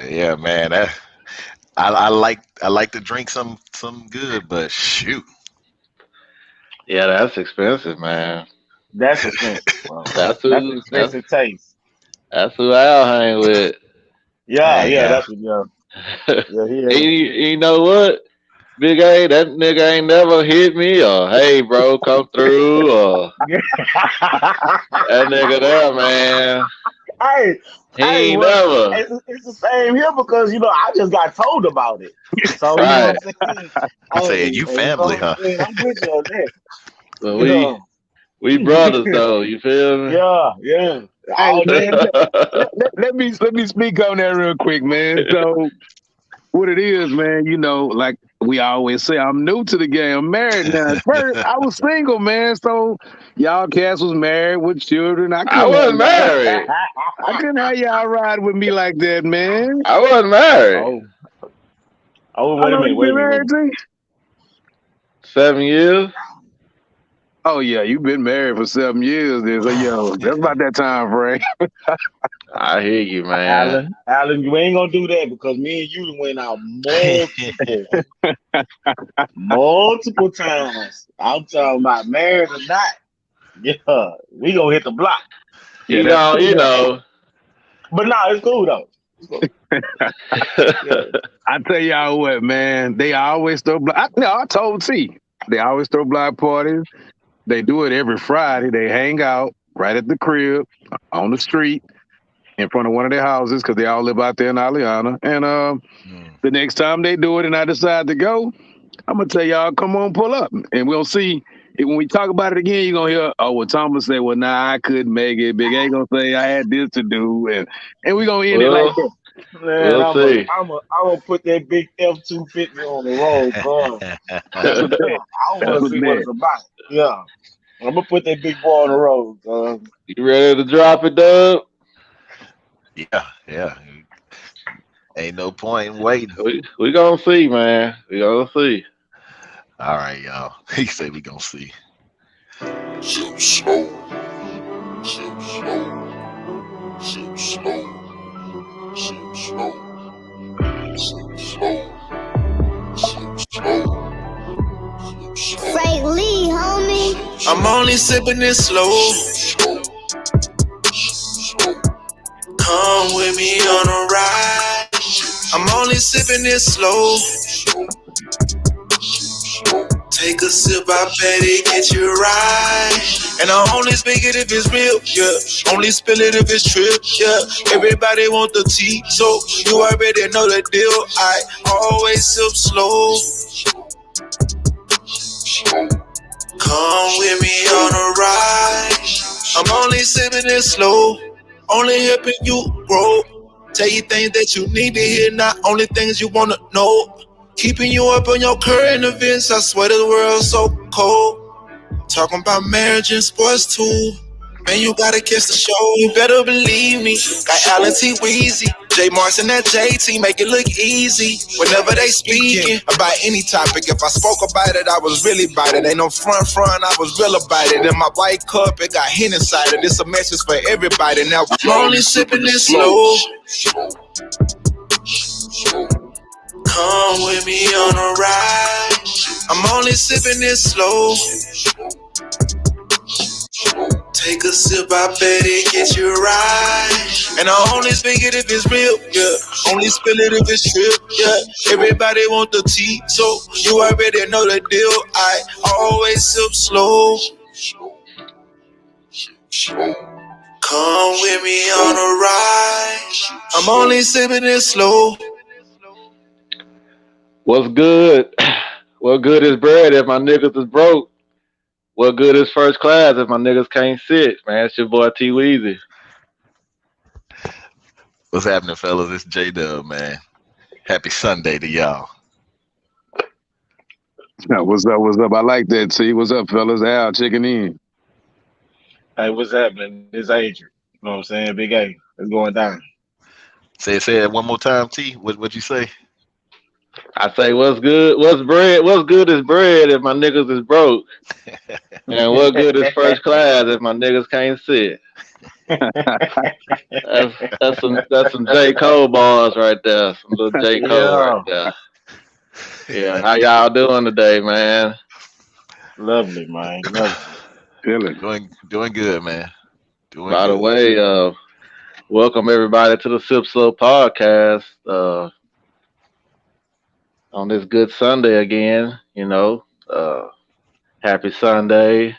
Yeah, man. I like to drink some good, but shoot. Yeah, that's expensive, man. That's expensive, bro. That's That's who that's expensive taste. that's who I'll hang with. Yeah, Hey, yeah, that's what. Yeah, yeah, he you, is. you know what? Big A, that nigga ain't never hit me or hey bro, come through or that nigga there, man. Hey, He hey, ain't well, never. it's the same here because I just got told about it. So you know what Right. I'm saying? he saying Hey, you and you know family, what I'm huh? saying? I'm with you on So that. we brothers though, you feel me? Yeah, yeah. Hey All day. man, let me speak on that real quick, man. So what it is, man, like we always say, I'm new to the game. I'm married now. At first, I was single, man. So y'all cats was married with children. I I couldn't have wasn't y'all. married. I couldn't have y'all ride with me like that, man. I wasn't married. Oh, oh, How wait a long minute, you wait a been minute, wait a married, minute. T? 7 years. Oh yeah, you've been married for 7 years, then. So that's about that time frame. I hear you, man. Alan, you ain't gonna do that because me and you done went out multiple times. I'm talking about married or not. Yeah, we gonna hit the block. Yeah, You that's know, true you though. know. But no, it's cool though. It's cool. Yeah. I tell y'all what, man, they always throw block. I told T, they always throw block parties. They do it every Friday. They hang out right at the crib on the street in front of one of their houses because they all live out there in Aliana. And Mm. the next time they do it and I decide to go, I'm gonna tell y'all, come on, pull up, and we'll see. When we talk about it again, you're gonna hear, oh, well, Thomas say, well, nah, I couldn't make it. Big A gonna say I had this to do, and we gonna end it like Well, that. Man, we'll see. I'm gonna put that big F-250 on the road, car. That's a bet. I want That's to a see what bet. it's about. Yeah, I'm gonna put that big boy on the road. You ready to drop it, Dub? Yeah, yeah. Ain't no point in waiting. We gonna see, man. We gonna see. All right, y'all. He said we gonna see. Shoot slow, shoot slow, shoot slow, shoot slow, shoot slow, shoot slow, shoot slow. Frank Lee, homie. I'm only sipping it slow. Come with me on a ride. I'm only sipping it slow. Take a sip, I bet it get you right. And I only speak it if it's real, yeah. Only spill it if it's true, yeah. Everybody want the tea, so you already know the deal. I always sip slow. Come with me on a ride. I'm only sipping it slow. Only helping you grow. Tell you things that you need to hear, not only things you wanna know. Keeping you up on your current events, I swear the world's so cold. Talking about marriage and sports too. Man, you gotta kiss the show, you better believe me. Got Alan T. Weezy, J. Marks and that JT, make it look easy. Whenever they speaking about any topic, if I spoke about it, I was really about it. Ain't no front, I was real about it. In my white cup, it got hen inside it. It's a message for everybody. Now, I'm only sipping this slow. Come with me on a ride. I'm only sipping this slow. Take a sip, I bet it get you right. And I only speak it if it's real, yeah. Only spill it if it's true, yeah. Everybody want the tea, so you already know the deal. I always sip slow. Come with me on a ride. I'm only sipping it slow. What's good? What good is bread if my niggas is broke? What good is first class if my niggas can't sit? Man, it's your boy T Weezy. What's happening, fellas? It's J Dub, man. Happy Sunday to y'all. What's up? What's up? I like that. T. What's up, fellas? Al checking in. Hey, what's happening? It's Adrian. You know what I'm saying? Big A. It's going down. Say it one more time, T. What you say? I say, what's good? What's bread? What's good is bread if my niggas is broke? And what good is first class if my niggas can't sit? That's some J. Cole bars right there. Some little J. Cole right Yeah, there. Yeah, how y'all doing today, man? lovely, man, lovely. Chilling. Doing good, man. Doing By the good. way, welcome everybody to the Sip Slow podcast. On this good Sunday again, happy Sunday.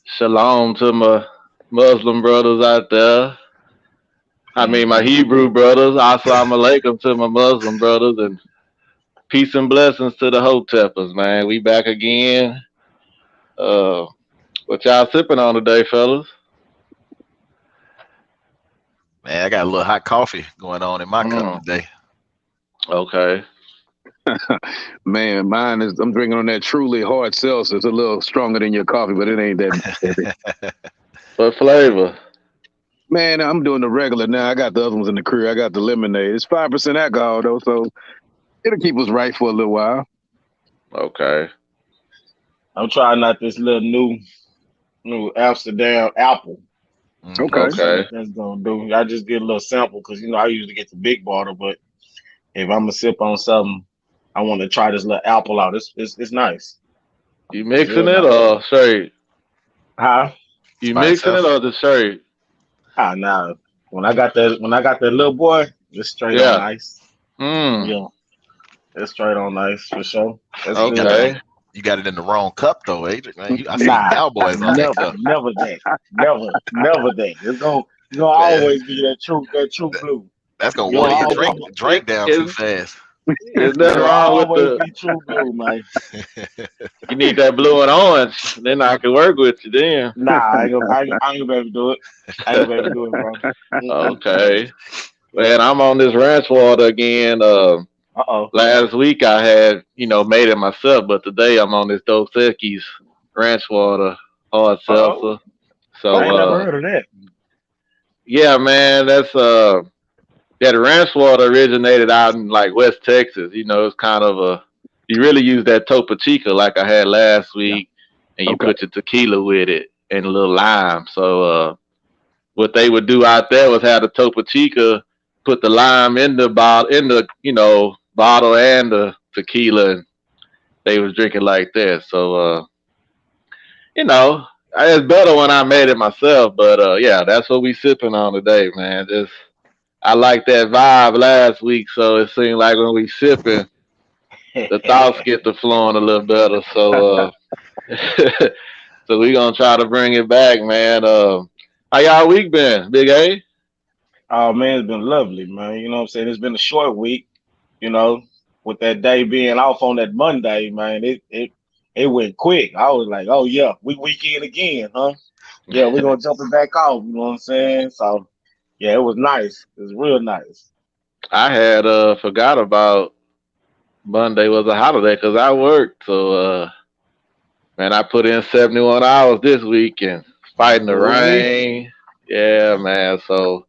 Shalom to my Muslim brothers out there. I mean, my Hmm. Hebrew brothers. Assalamu alaikum to my Muslim brothers, and peace and blessings to the Hoteppers, man. We back again. Uh, what y'all sipping on today, fellas? Man, I got a little hot coffee going on in my cup Mm, today. okay. Man, mine is, I'm drinking on that truly hard seltzer. It's a little stronger than your coffee, but it ain't that heavy. What flavor? Man, I'm doing the regular now. I got the other ones in the crib. I got the lemonade. It's 5% alcohol, though, so it'll keep us right for a little while. Okay. I'm trying out this little new Amsterdam apple. Okay. See Okay. what that's gonna do. I just get a little sample because I usually get the big bottle, but if I'm gonna sip on something, I want to try this little apple out. It's nice. You It's mixing real it nice. or straight? Huh? You By mixing it itself. or just straight? Ah, nah. When I got that little boy, it's straight on Yeah. ice. Mm. Yeah, it's straight on ice for sure. That's You got good that. though. Okay. You got it in the wrong cup though, Adrian. Man, I seen Nah, cowboys on that never, cup. never that, never that. It's gonna Man, always be that true blue. that's gonna You'll water your always, drink down too Is fast. is nothing you'll wrong with always the? be true blue, man. You need that blue and orange. Then I can work with you then. Nah, I ain't gonna be able to do it. I ain't gonna be able to do it, bro. Mm-mm. Okay. Yeah. Man, I'm on this ranch water again. Uh-oh. Last week I had, made it myself, but today I'm on this Dos Equis ranch water hard Uh-oh. seltzer. I So ain't never heard of that. yeah, man, that ranch water originated out in like West Texas. It's kind of you really use that Topo Chico like I had last week, and you Okay. put your tequila with it and a little lime. So what they would do out there was have the Topo Chico, put the lime in the bottle, bottle and the tequila, and they was drinking like that. So you know, it's better when I made it myself. But yeah, that's what we sipping on today, man. Just I like that vibe last week, so it seemed like when we sipping, the thoughts get to flowing a little better. So so we gonna try to bring it back, man. How y'all week been, Big A? Oh man, it's been lovely, man. You know what I'm saying? It's been a short week, you know, with that day being off on that Monday, man. It went quick. I was like, oh yeah, we weekend again, huh? Yeah, we're gonna jump it back off, you know what I'm saying? So yeah, it was nice. It was real nice. I had forgot about Monday was a holiday because I worked. So man, I put in 71 hours this week and fighting the Oh we rain. Yeah, man. So,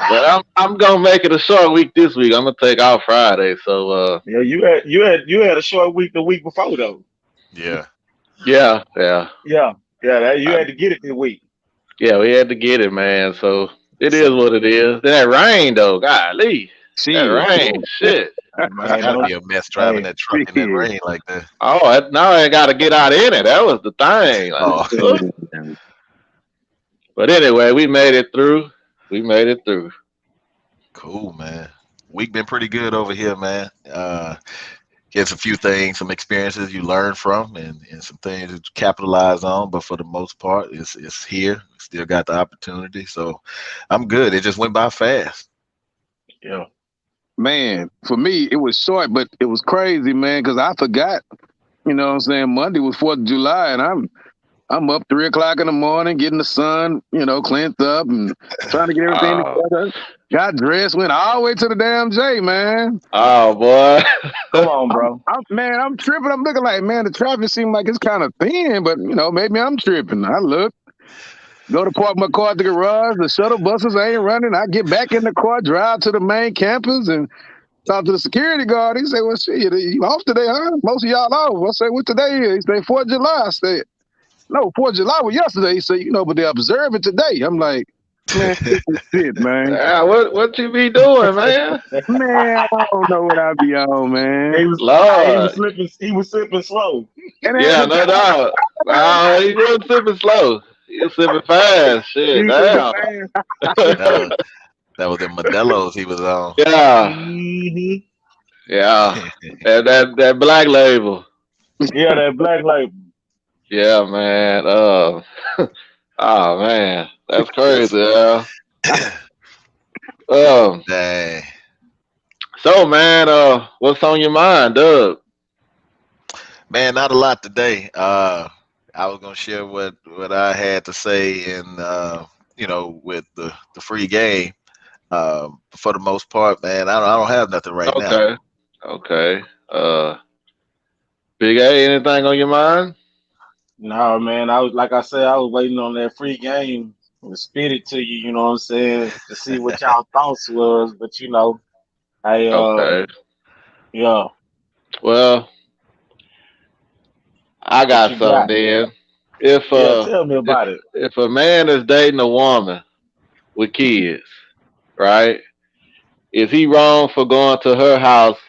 but I'm gonna make it a short week this week. I'm gonna take off Friday. So Yeah, you had a short week the week before though. Yeah. yeah, yeah, Yeah. Yeah, you I, had to get it this week. yeah. We had to get it, man. So it is So what it is. That rain though, golly, that Shit. rain, shit. It's man, gotta don't be a mess driving hey, that truck in that Shit. rain like that. Oh, now I got to get out in it. That was the thing. Like, Oh, but anyway, we made it through. We made it through. cool, man. Week been pretty good over here, man. Here's a few things, some experiences you learn from, and some things that you capitalize on. But for the most part, it's here. Still got the opportunity, so I'm good. It just went by fast. yeah. Man, for me, it was short, but it was crazy, man, because I forgot. You know what I'm saying? Monday was 4th of July, and I'm up 3 o'clock in the morning, getting the sun, cleansed up and trying to get everything Oh, together. Got dressed, went all the way to the damn J, man. oh boy. Come on, bro. I'm tripping. I'm looking like, man, the traffic seemed like it's kind of thin, but maybe I'm tripping. I look, go to park my car at the garage. The shuttle buses ain't running. I get back in the car, drive to the main campus, and talk to the security guard. He said, "Well, shit, you off today, huh? Most of y'all off." I say, "What today is?" He said, 4th of July. I said, No, 4th of July was yesterday. He said, but they observe it today. I'm like, man, this is shit, man. What you be doing, man? Man, I don't know what I be on, man. He was he was Lord. slipping. He was slipping slow. And Yeah, then no doubt. No, he wasn't sipping slow. He was sipping fast. He Shit, was slipping damn. fast. That was that was the Modelo's he was on. Yeah, hmm yeah. That black label. Yeah, that black label. Yeah, man. Oh man, that's crazy. Yeah. Um. Dang. So, man, what's on your mind, Doug? Man, not a lot today. I was gonna share what I had to say in with the free game. For the most part, man, I don't have nothing right now. Okay. Okay. Big A, anything on your mind? No, man. I was like I said, I was waiting on that free game to spit it to you. You know what I'm saying? To see what y'all thoughts was, but I Okay. yeah. Well, I What got you something got? then. If Yeah, uh tell me if about it. if a man is dating a woman with kids, right? Is he wrong for going to her house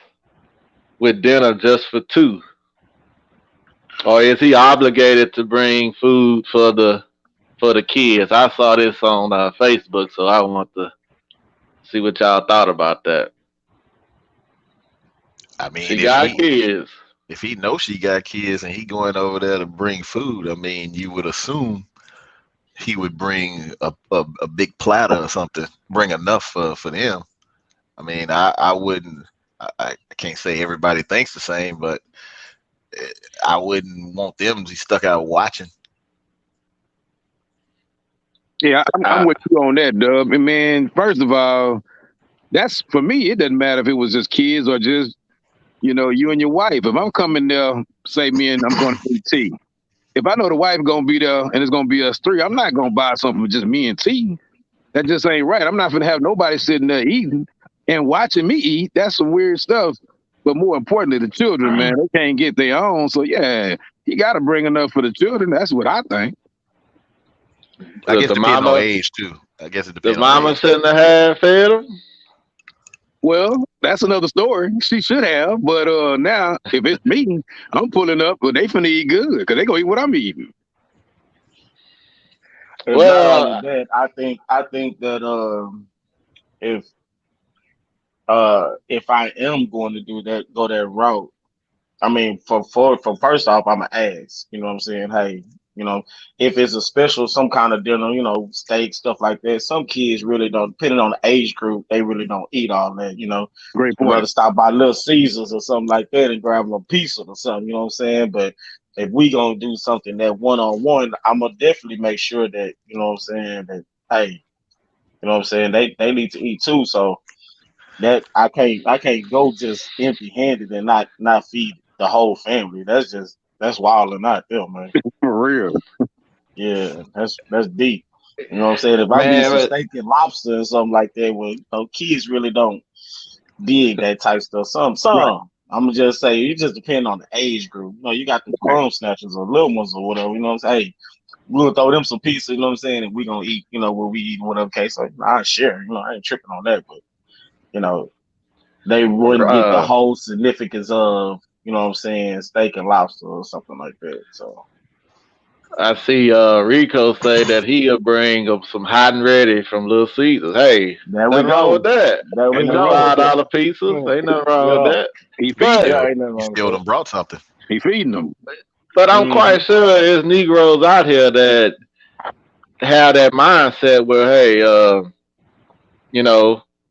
with dinner just for two? Or is he obligated to bring food for the kids? I saw this on Facebook, so I want to see what y'all thought about that. I mean, She got kids. if he knows she got kids and he going over there to bring food, I mean, you would assume he would bring a big platter or something, bring enough for them. I mean, I wouldn't. I can't say everybody thinks the same, but eh, I wouldn't want them to be stuck out watching. yeah, I'm I, with you on that, Dub. And man, first of all, that's for me. It doesn't matter if it was just kids or just you and your wife. If I'm coming there, say me and I'm going to eat tea. If I know the wife gonna be there and it's gonna be us three, I'm not gonna buy something with just me and T. That just ain't right. I'm not gonna have nobody sitting there eating and watching me eat. That's some weird stuff. But more importantly, the children, man, they can't get their own. So yeah, you got to bring enough for the children. That's what I think. I does guess depending on age too. I guess it the depends on mama age too. shouldn't have had fed him? Well, that's another story. She should have, but now if it's me, I'm pulling up, but they finna eat good because they gonna eat what I'm eating. And not only Well, that, I think that if if I am going to go that route, I mean, for first off, I'm gonna ask. You know what I'm saying? Hey, you know, if it's a special, some kind of dinner, steak stuff like that. Some kids really don't, depending on the age group, they really don't eat all that. Great I'd point. rather stop by Little Caesars or something like that and grab them a pizza or something. You know what I'm saying? But if we gonna do something that one on one, I'm gonna definitely make sure that what I'm saying, that hey, what I'm saying, they need to eat too. So that I can't go just empty handed and not feed the whole family. That's wild and not there, man. For real. Yeah, that's deep. You know what I'm saying? If I need man, some but steak and lobster and something like that, well, kids really don't dig that type stuff. Right. I'm gonna just say it just depends on the age group. You got the crumb snatchers or little ones or whatever. You know what I'm saying? Hey, we'll throw them some pizza. You know what I'm saying? And we gonna eat. What we eat, whatever case. Like, I share. I ain't tripping on that, but you know. They wouldn't get the uh, whole significance of, what I'm saying, steak and lobster or something like that. So I see Rico say that he'll bring up some hot and ready from Little Caesars. Hey, there we nothing wrong with go. that. There we Ain't no go. $5 pizzas. Yeah. Ain't nothing wrong with Yeah. that. He He feeding But them. Yeah, still ain't nothing he wrong with still that. done brought something. He feeding them. I'm quite sure there's Negroes out here that have that mindset where, hey,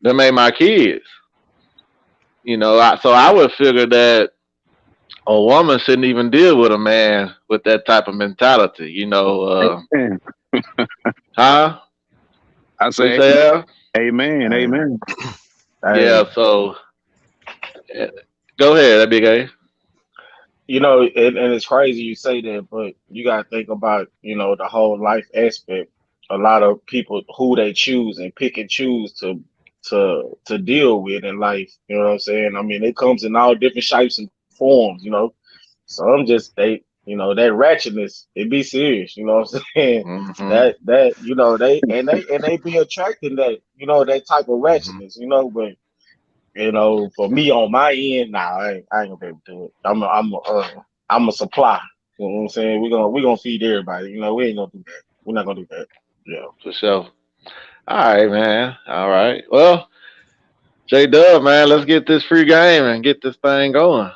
them ain't my kids. So I would figure that a woman shouldn't even deal with a man with that type of mentality. Amen. Huh? I We say, say, Al? amen, Hey, amen. Yeah. hey, So go ahead, that big A. and it's crazy you say that, but you gotta think about, the whole life aspect. A lot of people who they choose and pick and choose to deal with in life. You know what I'm saying? I mean, it comes in all different shapes and forms. Some just that ratchetness, it be serious. You know what I'm saying? Mm-hmm. They be attracting that type of Hmm. ratchetness. But for me on my end, nah, I ain't gonna be able to do it. I'm a supply. You know what I'm saying? We gonna feed everybody. We ain't gonna do that. We're not gonna do that. Yeah. For sure. All right, man. All right. Well, J Dub, man, let's get this free game and get this thing going.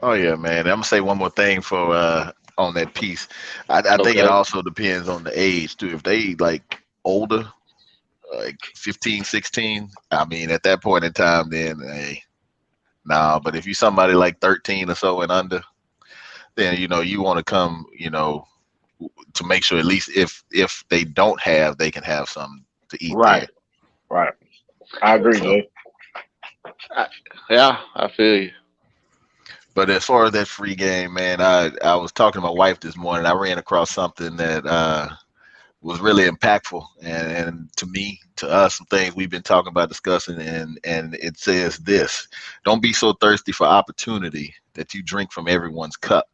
Oh yeah, man. I'm gonna say one more thing for on that piece. I think it Okay. also depends on the age too. If they like older, like 15, 16, I mean, at that point in time, then hey, nah. But if you somebody like 13 or so and under, then you want to come, to make sure at least if they don't have, they can have something to eat there. Right. Right. I agree, So, Jay. I, yeah, I feel you. but as far as that free game, man, I was talking to my wife this morning. I ran across something that was really impactful, and to me, to us, some things we've been talking about, discussing, and it says this: don't be so thirsty for opportunity that you drink from everyone's cup.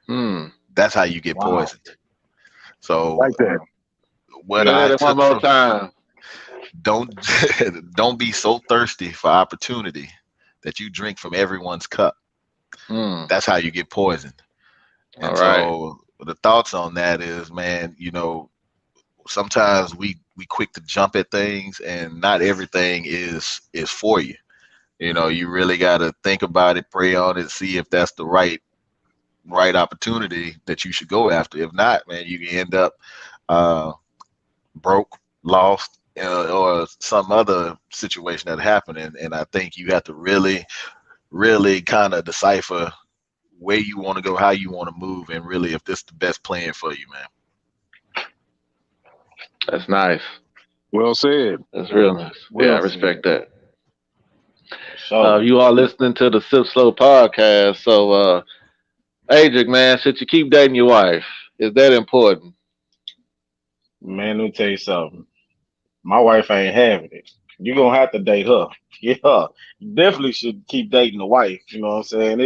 Hmm. That's how you get Wow. poisoned. So Like that. what Say I that one took more from time. don't don't be so thirsty for opportunity that you drink from everyone's cup. Hmm. That's how you get poisoned. All And right. so the thoughts on that is, man, sometimes we quick to jump at things, and not everything is for you. You really got to think about it, pray on it, see if that's the right opportunity that you should go after. If not, man, you can end up uh, broke, lost, or some other situation that happened. And I think you have to really, really kind of decipher where you want to go, how you want to move, and really if this is the best plan for you, man. That's nice. Well said. That's real nice. Yeah, I Well said. respect that. For sure. You are listening to the Sip Slow podcast. So, Adric, man, should you keep dating your wife? Is that important? Man, let me tell you something. My wife ain't having it. You gonna have to date her. Yeah. You definitely should keep dating the wife. You know what I'm saying?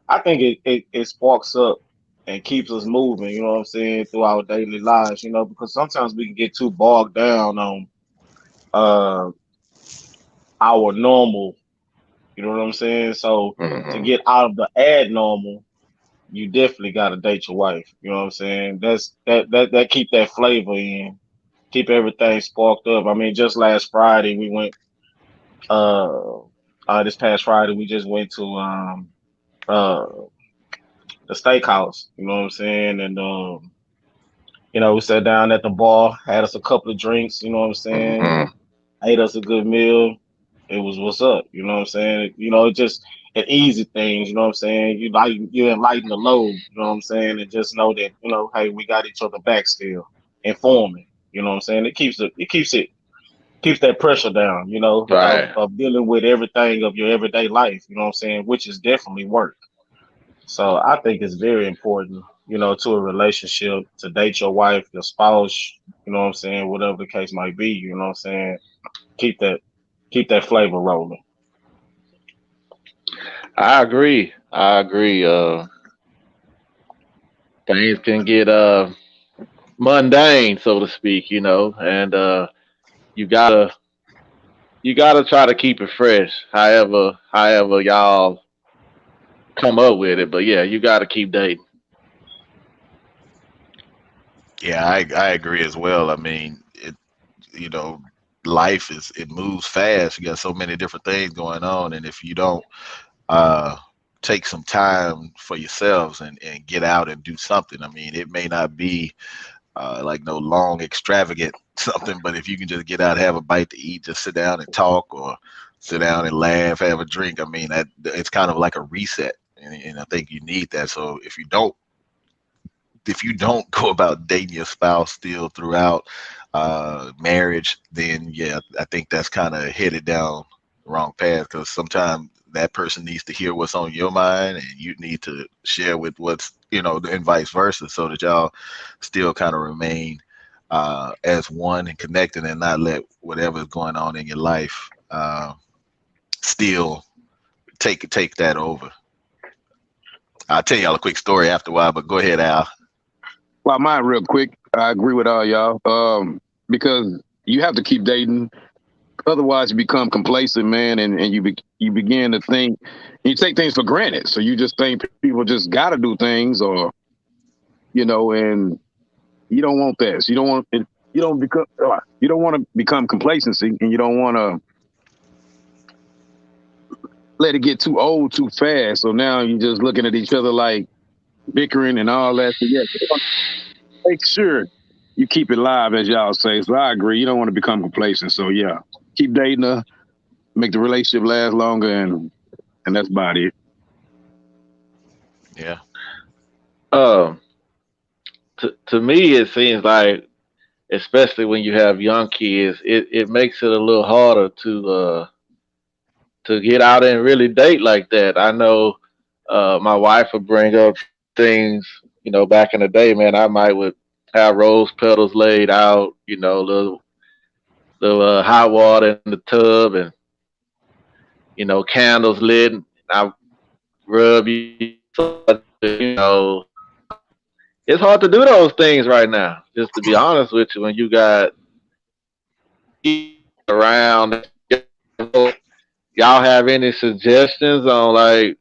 I think it sparks up and keeps us moving, you know what I'm saying, through our daily lives, because sometimes we can get too bogged down on uh our normal, you know what I'm saying? So to Hmm. get out of the ad normal, you definitely gotta date your wife. You know what I'm saying? That keep that flavor in, keep everything sparked up. I mean, just last Friday we went uh this past Friday we just went to uh the steakhouse, you know what I'm saying? And we sat down at the bar, had us a couple of drinks, you know what I'm saying? Hmm. Ate us a good meal. It was what's up, you know what I'm saying? It's just an easy things, you know what I'm saying? You enlighten the load, you know what I'm saying? And just know that, hey, we got each other back still. Informing, you know what I'm saying? It keeps that pressure down, Right. of dealing with everything of your everyday life, you know what I'm saying, which is definitely work. So I think it's very important, to a relationship to date your wife, your spouse, you know what I'm saying, whatever the case might be, you know what I'm saying. Keep that keep that flavor rolling. I agree. I agree. Things can get mundane, so to speak, and you gotta you gotta try to keep it fresh. However y'all come up with it, but yeah, you gotta keep dating. Yeah, I agree as well. I mean, you know, life it moves fast. You got so many different things going on, and if you don't uh, take some time for yourselves and get out and do something, I mean, it may not be like no long extravagant something, but if you can just get out, have a bite to eat, just sit down and talk, or sit down and laugh, have a drink. I mean, that it's kind of like a reset, and I think you need that. So if you don't go about dating your spouse still throughout marriage, then yeah, I think that's kind of headed down the wrong path, because sometimes that person needs to hear what's on your mind, and you need to share with what's and vice versa, so that y'all still kind of remain as one and connected, and not let whatever's going on in your life still take that over. I'll tell y'all a quick story after a while, but go ahead, Al. Well, mine real quick. I agree with all y'all. Because you have to keep dating. Otherwise, you become complacent, man, and you begin to think, you take things for granted. So you just think people just got to do things, or and you don't want that. So you don't want to become complacency, and you don't want to let it get too old too fast. So now you're just looking at each other like bickering and all that. So yeah, make sure you keep it live, as y'all say. So I agree. You don't want to become complacent. So yeah, keep dating her, make the relationship last longer, and that's about it. Yeah. To me, it seems like, especially when you have young kids, it makes it a little harder to get out and really date like that. I know my wife would bring up things, back in the day, man. I might would have rose petals laid out, little hot water in the tub, and candles lit. And I rub it's hard to do those things right now. Just to be honest with you, when you got around, y'all have any suggestions on like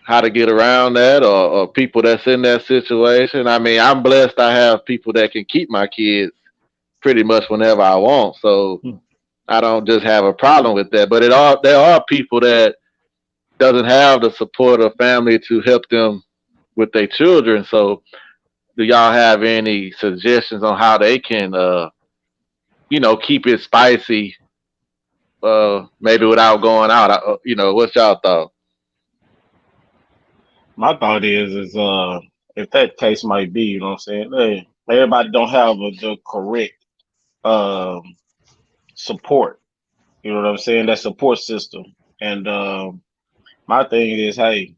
how to get around that, or people that's in that situation? I mean, I'm blessed. I have people that can keep my kids pretty much whenever I want, so I don't just have a problem with that. But there are people that doesn't have the support of family to help them with their children. So, do y'all have any suggestions on how they can, keep it spicy, maybe without going out? What's y'all thought? My thought is if that case might be, you know what I'm saying? Hey, everybody don't have the correct um support. You know what I'm saying? That support system. And my thing is, hey,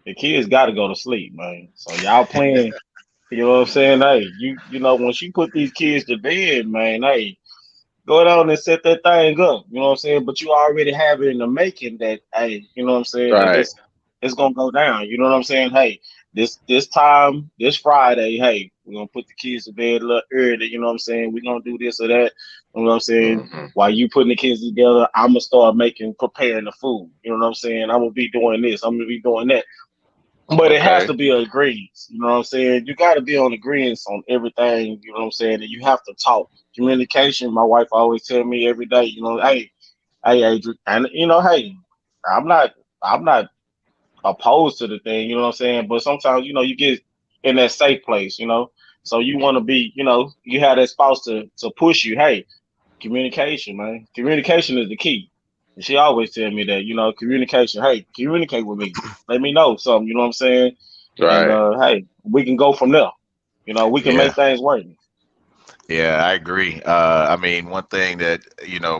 the kids got to go to sleep, man. So y'all playing. You know what I'm saying? Hey, once you put these kids to bed, man, hey, go down and set that thing up. You know what I'm saying? But you already have it in the making that, hey, you know what I'm saying, that Right. it's gonna go down. You know what I'm saying? Hey, this time, this Friday, hey, we're gonna put the kids to bed a little early, you know what I'm saying? We're gonna do this or that. You know what I'm saying? Hmm. While you putting the kids together, I'm gonna start preparing the food. You know what I'm saying? I'm gonna be doing this, I'm gonna be doing that. But it has Okay. to be agreed. You know what I'm saying? You got to be on agreements on everything. You know what I'm saying? And you have to talk. Communication. My wife always tell me every day. Hey, Adrian, and hey, I'm not, I'm not opposed to the thing. You know what I'm saying? But sometimes, you get in that safe place. So you want to be, you have that spouse to push you. Hey, communication, man. Communication is the key. And she always tell me that, communication. Hey, communicate with me. Let me know something. You know what I'm saying? And Right. hey, we can go from there. We can Yeah. make things work. Yeah, I agree. I mean, one thing that,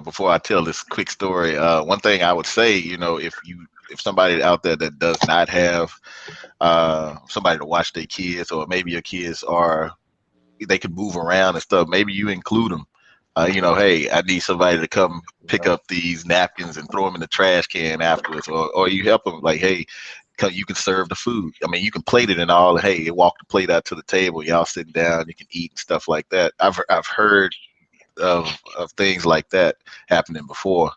before I tell this quick story, one thing I would say, if somebody out there that does not have somebody to watch their kids, or maybe your kids they can move around and stuff, maybe you include them. Hey, I need somebody to come pick up these napkins and throw them in the trash can afterwards, or you help them like, hey, you can serve the food. I mean, you can plate it and all. Hey, you walk the plate out to the table. Y'all sitting down. You can eat and stuff like that. I've heard of things like that happening before.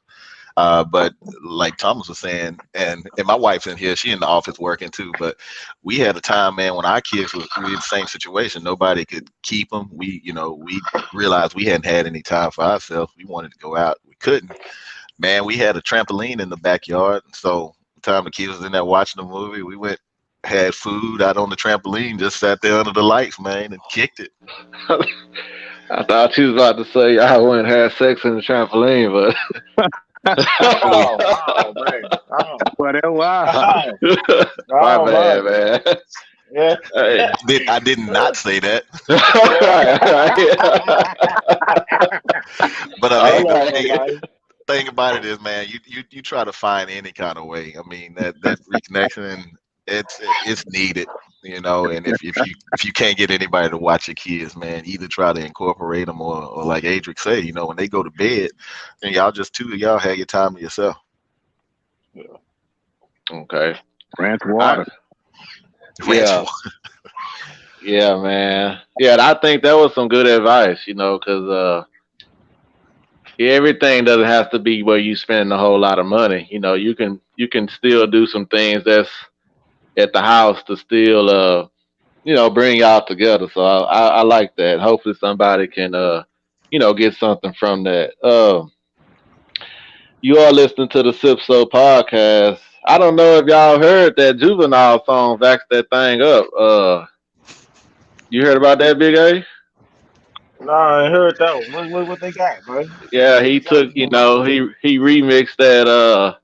But like Thomas was saying, and my wife's in here. She in the office working too. But we had a time, man, when our kids we in the same situation. Nobody could keep them. We realized we hadn't had any time for ourselves. We wanted to go out. We couldn't. Man, we had a trampoline in the backyard. So the time the kids was in there watching the movie, we went, had food out on the trampoline, just sat there under the lights, man, and kicked it. I thought you was about to say I went and had sex in the trampoline, Oh, oh man. Oh, But that's why. oh, my oh bad, man. man. Yeah. Hey. I did not say that. Right, But I All mean, the right, thing, man. thing about it is, man, you try to find any kind of way. I mean, that reconnection, it's needed, And if you can't get anybody to watch your kids, man, either try to incorporate them, or like Adric say, when they go to bed, then y'all just two of y'all have your time to yourself. okay. Ranch I water. Ranch Yeah, yeah, man. Yeah, and I think that was some good advice, because yeah, everything doesn't have to be where you spend a whole lot of money. You can still do some things that's at the house to still bring y'all together. So I like that. Hopefully somebody can get something from that. You are listening to the Sip So podcast. I don't know if y'all heard that Juvenile song "Vax That Thing Up." You heard about that, Big A? Nah, I heard that one. What they got, man? Yeah, What he they got took, going on? he remixed that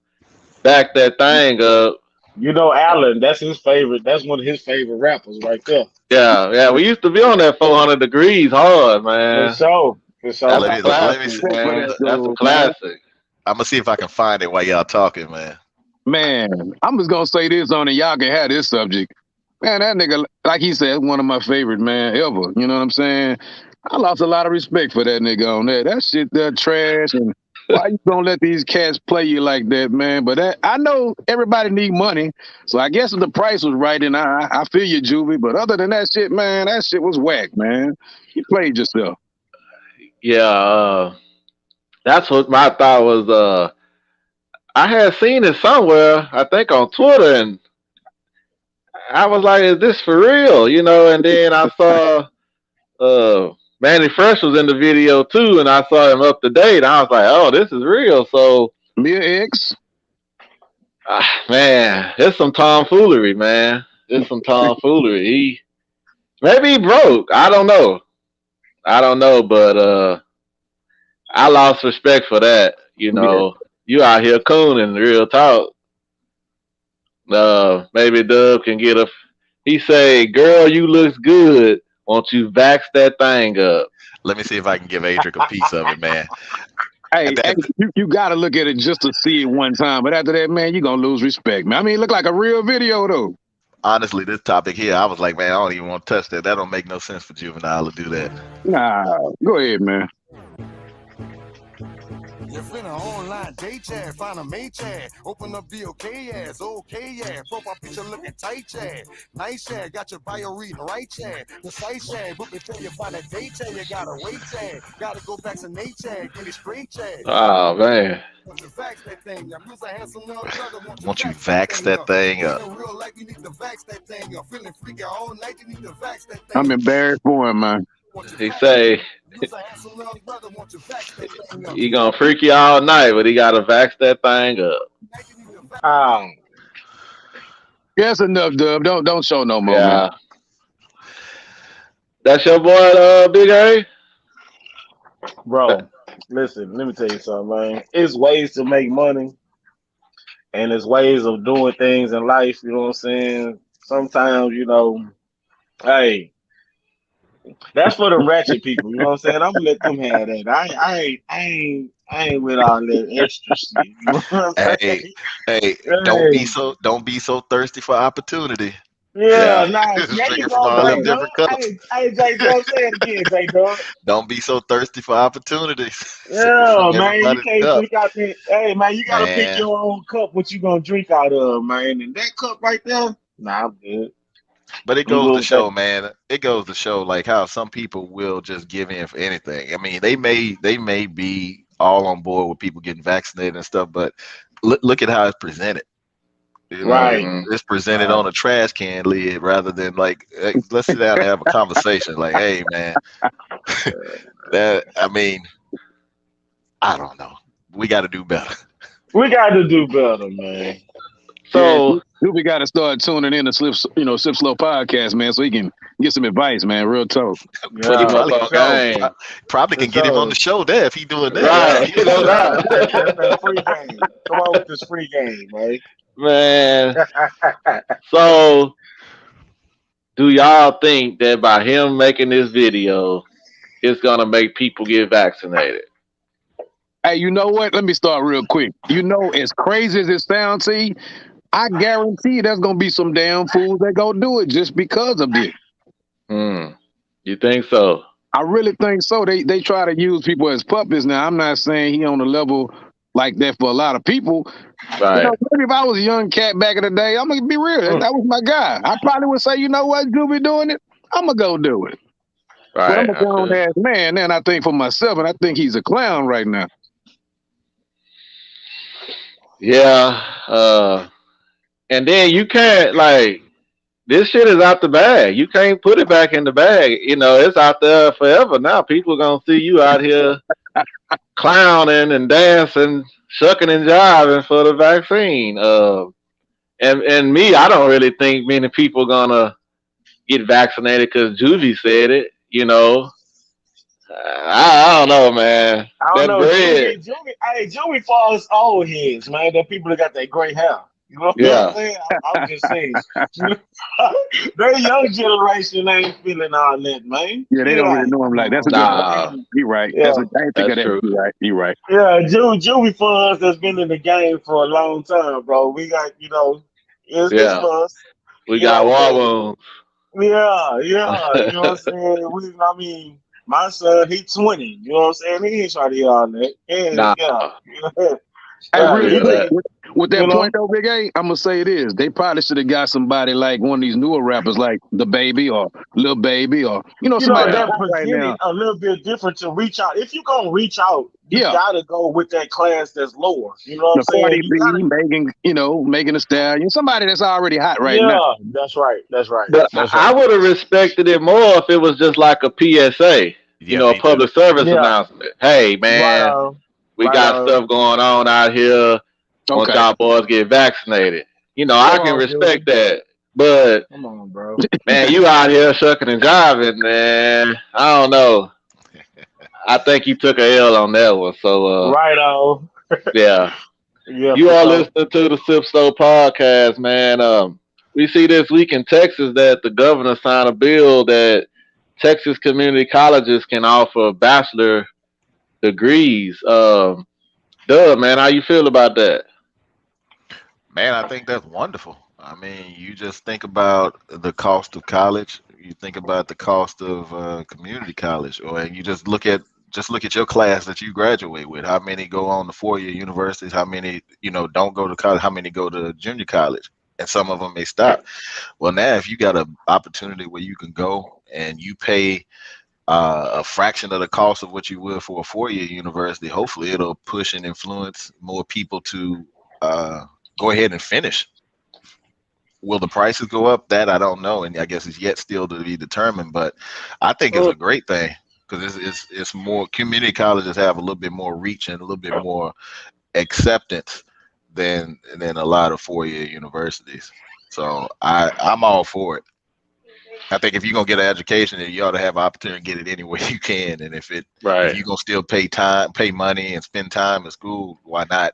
"Back That Thing Up." You know, Allen, that's his favorite. That's one of his favorite rappers right there. Yeah, yeah, we used to be on that 400 degrees hard, For man. sure. For I That's sure. a got Let a me lot of let me classic, see. respect for man. that That's a dude, man. classic. I'm gonna see if I can find it while y'all talking, man. Man, I'm just gonna say this on it. Y'all can have this subject. Man, that nigga, like he said, one of my favorite, man, ever. You know what I'm saying? I lost a lot of respect for that nigga on that. That shit, that trash. And why you gonna let these cats play you like that, man? But I know everybody need money, so I guess if the price was right, and I feel you, Juvie. But other than that shit, man, that shit was whack, man. You played yourself. Yeah, that's what my thought was. I had seen it somewhere, I think on Twitter, and I was like, "Is this for real?" And then I saw Manny Fresh was in the video too, and I saw him up to date. I was like, "Oh, this is real." So, Mia X. man, it's some tomfoolery, man. It's some tomfoolery. Maybe he broke. I don't know. I don't know, but I lost respect for that. Yeah. You out here cooning, real talk. Maybe Dub can get a. He say, "Girl, you looks good. Won't you vax that thing up?" Let me see if I can give Adric a piece of it, man. Hey, That, you got to look at it just to see it one time. But after that, man, you going to lose respect, man. I mean, it look like a real video, though. honestly, this topic here, I was like, man, I don't even want to touch that. That don't make no sense for Juvenile to do that. Nah, go ahead, man. You're finna online date chat, find a mate chat, open up the okay profile picture looking tight chat, nice chat, got your bio reading right chat, the site chat, but before you find a date chat, you gotta wait chat, gotta go back to Nate chat, get it straight chat. Oh man. Want you vax that thing up? You's a handsome young brother. Want Won't you you vax that vax thing that up? thing In up? real life, you need to vax that thing up. Feeling freaky all night, you need to vax that I'm thing up. embarrassed for him, man. He say You's a handsome young brother. Want you vax that thing up? he gonna freak you all night, but he gotta vax that thing up. Um, That's enough, Dub. Don't show no more, man. Yeah. That's your boy, Big A? bro, listen, let me tell you something, man. It's ways to make money and it's ways of doing things in life, you know what I'm saying? Sometimes, hey, that's for the ratchet people, you know what I'm saying? I'm gonna let them have that. I ain't with all that extra shit. You know what I'm Hey, saying? hey, Hey, don't be so thirsty for opportunity. yeah, Yeah. nah, there Drink you it from go, all J them Dub. different cups. Hey, J Dub, say it again, J Dub. Don't be so thirsty for opportunities. Sipping from Yeah, man, you everybody's can't cup, drink out there. Hey, man, you gotta pick man. your own cup. What you gonna drink out of, man? And that cup right there, nah, I'm good. But it I'm goes good to with that. show, man. It goes to show like how some people will just give in for anything. I mean, they may be all on board with people getting vaccinated and stuff, but look at how it's presented. You know, Right, Hmm. it's presented right. on a trash can lid rather than like, hey, let's sit down and have a conversation. Like, hey, man, that I mean, I don't know. We got to do better. We got to do better, man. Yeah, So Juvie got to start tuning in to Sip Slow podcast, man, so he can get some advice, man. Real talk. But he keep Yeah, up probably for on sure, game. probably for can get him on sure. the show there if he doing that. Yeah, Right, you know yeah. that. That's that free game. Come on with this free game, man. Man. So do y'all think that by him making this video, it's gonna make people get vaccinated? Hey, you know what? Let me start real quick. You know, as crazy as it sounds, see, I guarantee there's gonna be some damn fools that go do it just because of this. Hmm. You think so? I really think so. They try to use people as puppets. Now, I'm not saying he on the level like that for a lot of people. Right. Maybe if I was a young cat back in the day, I'm gonna be real. That was my guy. I probably would say, you know what, you be doing it. I'm gonna go do it. But I'm Right. a grown Okay. ass man, and I think for myself, and I think he's a clown right now. Yeah. And then you can't like this shit is out the bag. You can't put it back in the bag. It's out there forever now. People are gonna see you out here clowning and dancing, shucking and jiving for the vaccine. And me, I don't really think many people gonna get vaccinated because Juvie said it. I don't know, man. I don't That know, bread, Jimmy falls old heads, man. The people that got that gray hair. You know what I'm yeah. saying? I'm just saying. Their young generation ain't feeling all that, man. Yeah, they It don't really ain't. know him Come like that's a on, good man. point. Nah, You're right. Yeah, I didn't think of that's that. true. You're right. You're right. yeah. Juvie funds that's been in the game for a long time, bro. We got, it's Yeah, us. we got war But wounds. yeah. You know what I'm saying? My son, he 20. You know what I'm saying? He ain't trying to hear all that. Yeah, Nah, yeah. Hey, I Yeah, real feel he quick, that. just, with you that know. point though, Big A, I'm gonna say it is. They probably should have got somebody like one of these newer rappers, like the Baby or Lil Baby, or somebody that's Yeah, They're hot right presented now. a little bit different to reach out. If you're gonna reach out, you Yeah, gotta go with that class that's lower. You know what I'm the saying? Cardi You B, gotta. Megan, Megan Thee Stallion, somebody that's already hot right now. Yeah, that's right. That's right. but That's I right. would have respected it more if it was just like a PSA, Yeah, a me too. public service Yeah, announcement. Hey, right man, on. we Right got on. stuff going on out here. Once Okay. y'all boys get vaccinated, I Come can on, respect Julie. that. But Come on, bro. man, you out here shucking and jiving, man. I don't know. I think you took a L on that one. So, Right on. yeah. Yeah, You for all sure. listening to the Sip Slow podcast, man. We see this week in Texas that the governor signed a bill that Texas community colleges can offer bachelor degrees. Doug, man, how you feel about that? Man, I think that's wonderful. I mean, you just think about the cost of college. You think about the cost of community college, or you just look at your class that you graduate with. How many go on to 4-year universities? How many don't go to college? How many go to junior college? And some of them may stop. Well, now if you got an opportunity where you can go and you pay a fraction of the cost of what you would for a 4-year university, hopefully it'll push and influence more people to go ahead and finish. Will the prices go up? That I don't know, and I guess it's yet still to be determined. But I think it's Well, a great thing because it's more community colleges have a little bit more reach and a little bit more acceptance than a lot of 4-year universities. So I'm all for it. I think if you're gonna get an education, then you ought to have an opportunity to get it any way you can. And if right. you're gonna still pay money and spend time in school, why not?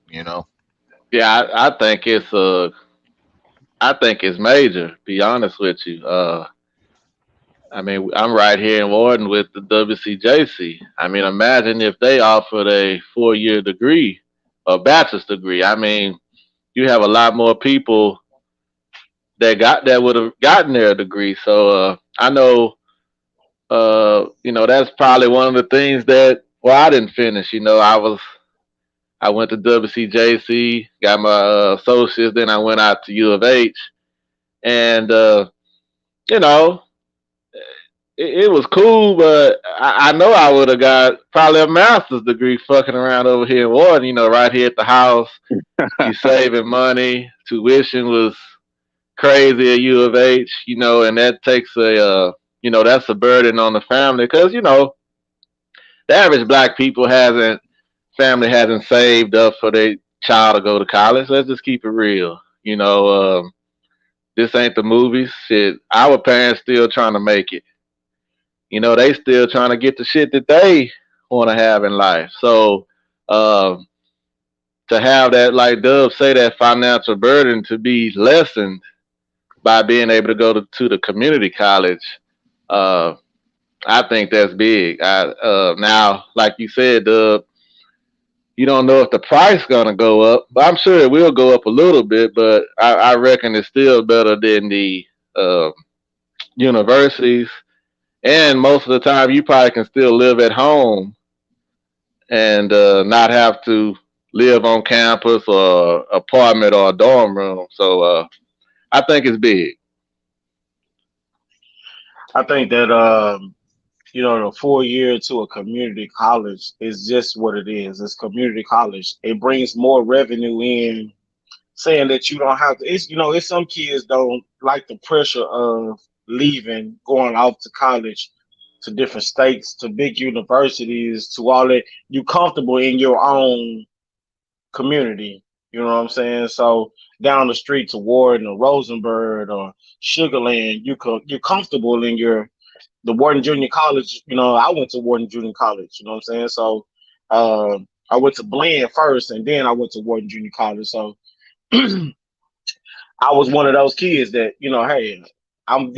You know? Yeah, I think it's major. Be honest with you. I mean, I'm right here in Warden with the WCJC. I mean, imagine if they offered a 4-year degree, a bachelor's degree. I mean, you have a lot more people that would have gotten their degree. So I know, that's probably one of the things that I didn't finish. I went to WCJC, got my associates, then I went out to U of H, and you know, it was cool, but I know I would have got probably a master's degree fucking around over here in Warden, right here at the house. You saving money. Tuition was crazy at U of H, and that takes that's a burden on the family because, the average black people hasn't saved up for their child to go to college. Let's just keep it real. This ain't the movies. Shit, our parents still trying to make it. They still trying to get the shit that they want to have in life. So, um, to have that, like Dub say, that financial burden to be lessened by being able to go to the community college, uh, I think that's big. Now, like you said, Dub, you don't know if the price gonna go up, but I'm sure it will go up a little bit. But I reckon it's still better than the uh, universities. And most of the time, you probably can still live at home and not have to live on campus or apartment or a dorm room. So I think it's big. I think that the 4 year to a community college is just what it is. It's community college. It brings more revenue in, saying that you don't have to. It's some kids don't like the pressure of leaving, going off to college, to different states, to big universities, to all that. You comfortable in your own community. You know what I'm saying? So down the street to Warden or Rosenberg or Sugarland, you're comfortable in the Warden Junior College. I went to Warden Junior College. You know what I'm saying? So I went to Blinn first, and then I went to Warden Junior College. So I was one of those kids that, hey, I've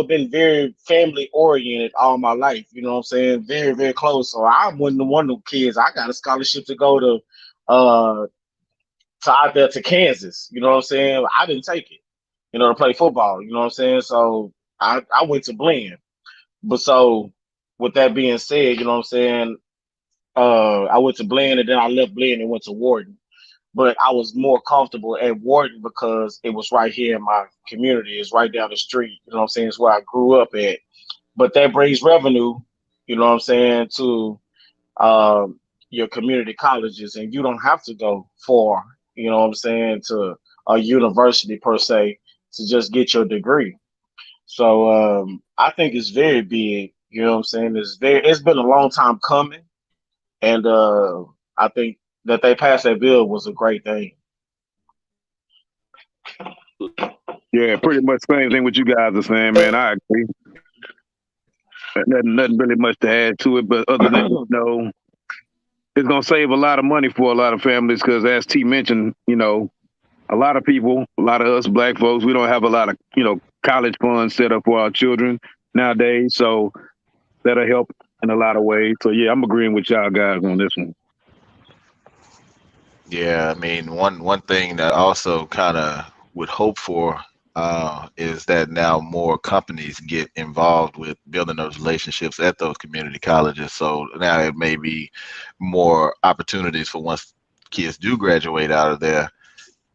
been very family oriented all my life. You know what I'm saying? Very, very close. So I wasn't one of the kids. I got a scholarship to go uh to out there to Kansas. You know what I'm saying? I didn't take it, to play football. You know what I'm saying? So I went to Blinn. But so with that being said, you know what I'm saying? I went to Blinn, and then I left Blinn and went to Warden. But I was more comfortable at Warden because it was right here in my community. It's right down the street. You know what I'm saying? It's where I grew up at. But that brings revenue, you know what I'm saying, to your community colleges, and you don't have to go far, you know what I'm saying, to a university per se to just get your degree. So I think it's very big. You know what I'm saying? It's been a long time coming, and I think that they passed that bill was a great thing. Yeah, pretty much same thing what you guys are saying, man. I agree. Nothing really much to add to it, but other than it's gonna save a lot of money for a lot of families because, as T mentioned, a lot of people, a lot of us black folks, we don't have a lot of college funds set up for our children nowadays. So that'll help in a lot of ways. So yeah, I'm agreeing with y'all guys on this one. Yeah, I mean, one thing that I also kind of would hope for is that now more companies get involved with building those relationships at those community colleges. So now it may be more opportunities for once kids do graduate out of there.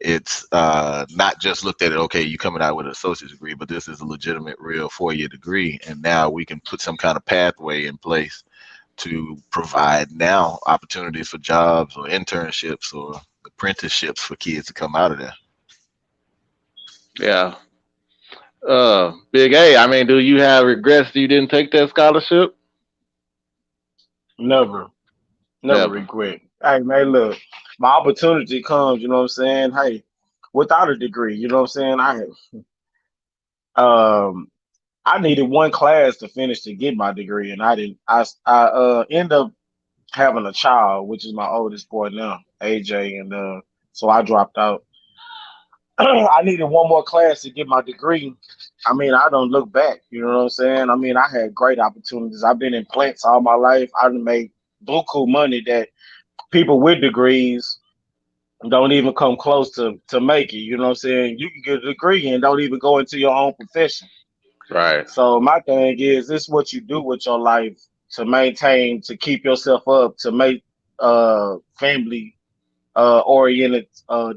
It's not just looked at it, okay, you coming out with an associate's degree, but this is a legitimate, real 4 year degree. And now we can put some kind of pathway in place to provide now opportunities for jobs or internships or apprenticeships for kids to come out of there. Yeah. Big A, I mean, do you have regrets that you didn't take that scholarship? Never, never Never. regret. Hey man, look, my opportunity comes. You know what I'm saying? Hey, without a degree, you know what I'm saying? Um I needed one class to finish to get my degree, and I didn't. I end up having a child, which is my oldest boy now, AJ, and so I dropped out. I needed one more class to get my degree. I mean, I don't look back. You know what I'm saying? I mean, I had great opportunities. I've been in plants all my life. I done made buku money that people with degrees don't even come close to make it. You know what I'm saying? You can get a degree and don't even go into your own profession. Right. So my thing is, this is what you do with your life to maintain, to keep yourself up, to make family oriented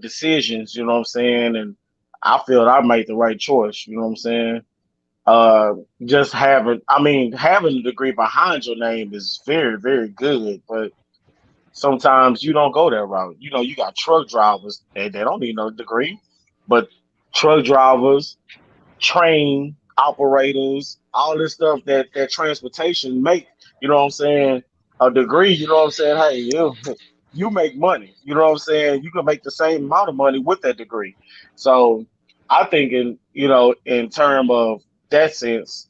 decisions. You know what I'm saying? And I feel I made the right choice. You know what I'm saying? Uh, just having a degree behind your name is very, very good, but sometimes you don't go that route. You got truck drivers and they don't need no degree, but truck drivers, train operators, all this stuff that transportation make, you know what I'm saying, a degree, you know what I'm saying, hey, you make money, you know what I'm saying, you can make the same amount of money with that degree. So I think in term of that sense,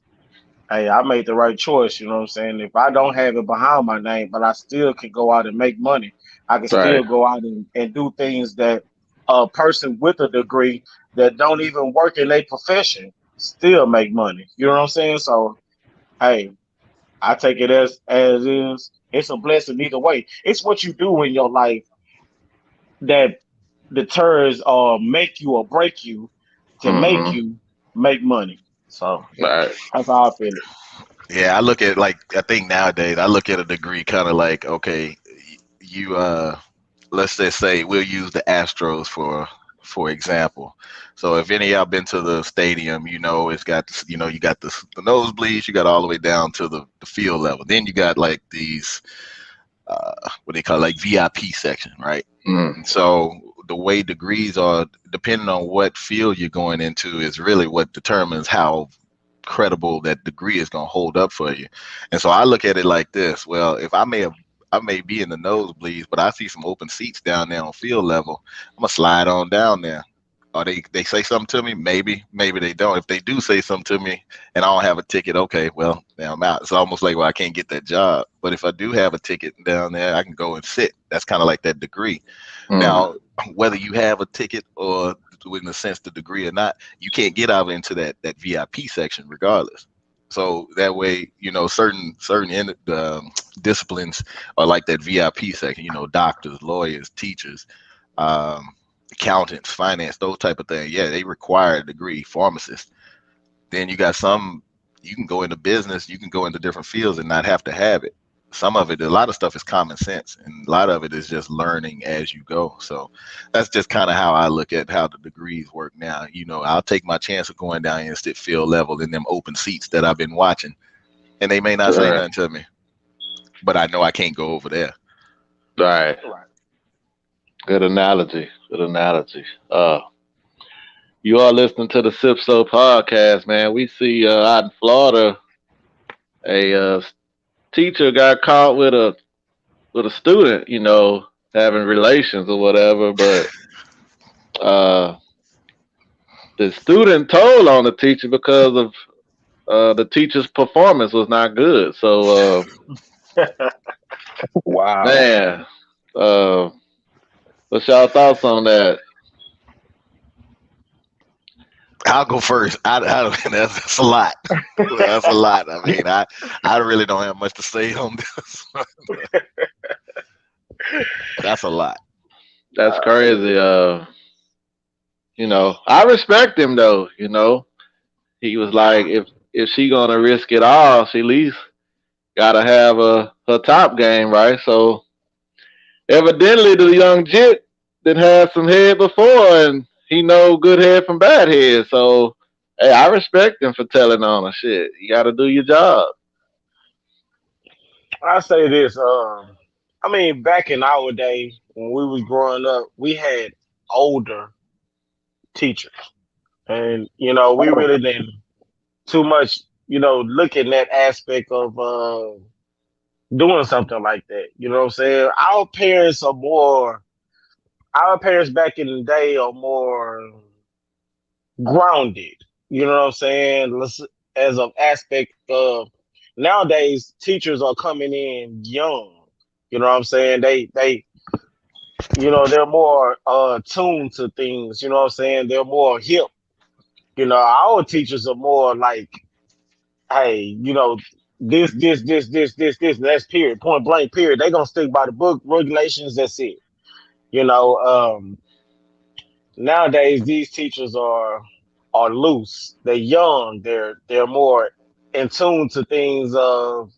hey, I made the right choice, you know what I'm saying? If I don't have it behind my name, but I still can go out and make money, I can Right. still go out and do things that a person with a degree that don't even work in a profession still make money. You know what I'm saying? So, hey, I take it as is. It's a blessing either way. It's what you do in your life that deters or make you or break you to make Mm-hmm. you make money. So Right. that's how I feel it. Yeah, I look at like I think nowadays I look at a degree kind of like okay, you let's just say we'll use the Astros for example. So if any of y'all been to the stadium, you know it's got you got the nosebleeds, you got all the way down to the field level. Then you got like these what they call like VIP section, right? Mm. And so the way degrees are, depending on what field you're going into, is really what determines how credible that degree is going to hold up for you. And so I look at it like this: well, if I may be in the nosebleeds, but I see some open seats down there on field level, I'm gonna slide on down there. Or they say something to me, maybe they don't. If they do say something to me and I don't have a ticket, okay, well, now I'm out. It's almost like, well, I can't get that job. But if I do have a ticket down there, I can go and sit. That's kind of like that degree. Mm. Now, whether you have a ticket or in the sense the degree or not, you can't get out into that VIP section regardless. So that way, disciplines are like that VIP section. Doctors, lawyers, teachers, um, accountants, finance, those type of things. Yeah, they require a degree. Pharmacists. Then you got some. You can go into business. You can go into different fields and not have to have it. Some of it, a lot of stuff is common sense, and a lot of it is just learning as you go. So that's just kind of how I look at how the degrees work now. I'll take my chance of going down and sit field level in them open seats that I've been watching, and they may not say Right. nothing to me, but I know I can't go over there. Right. Good analogy. Good analogy. You are listening to the Sip So podcast, man. We see out in Florida, a teacher got caught with a student, having relations or whatever, but uh, the student told on the teacher because of the teacher's performance was not good. So, Wow. man, uh, what's y'all thoughts on that? I'll go first. That's a lot. That's a lot. I mean, I really don't have much to say on this. That's a lot. That's crazy. I respect him though. He was like, if she gonna risk it all, she at least gotta have her top game right. So evidently, the young jit did have some head before, and he know good head from bad head. So hey, I respect him for telling on her. Shit, you gotta do your job. I say this. I mean, back in our day when we was growing up, we had older teachers, and we really didn't too much, look in that aspect of doing something like that. You know what I'm saying? Our parents back in the day are more grounded. You know what I'm saying? As of aspect of nowadays, teachers are coming in young. You know what I'm saying? They're more tuned to things. You know what I'm saying? They're more hip. Our teachers are more like, hey, this, that's period, point blank, period. They're gonna stick by the book regulations. That's it. You know, Nowadays these teachers are loose. They're young. They're more in tune to things of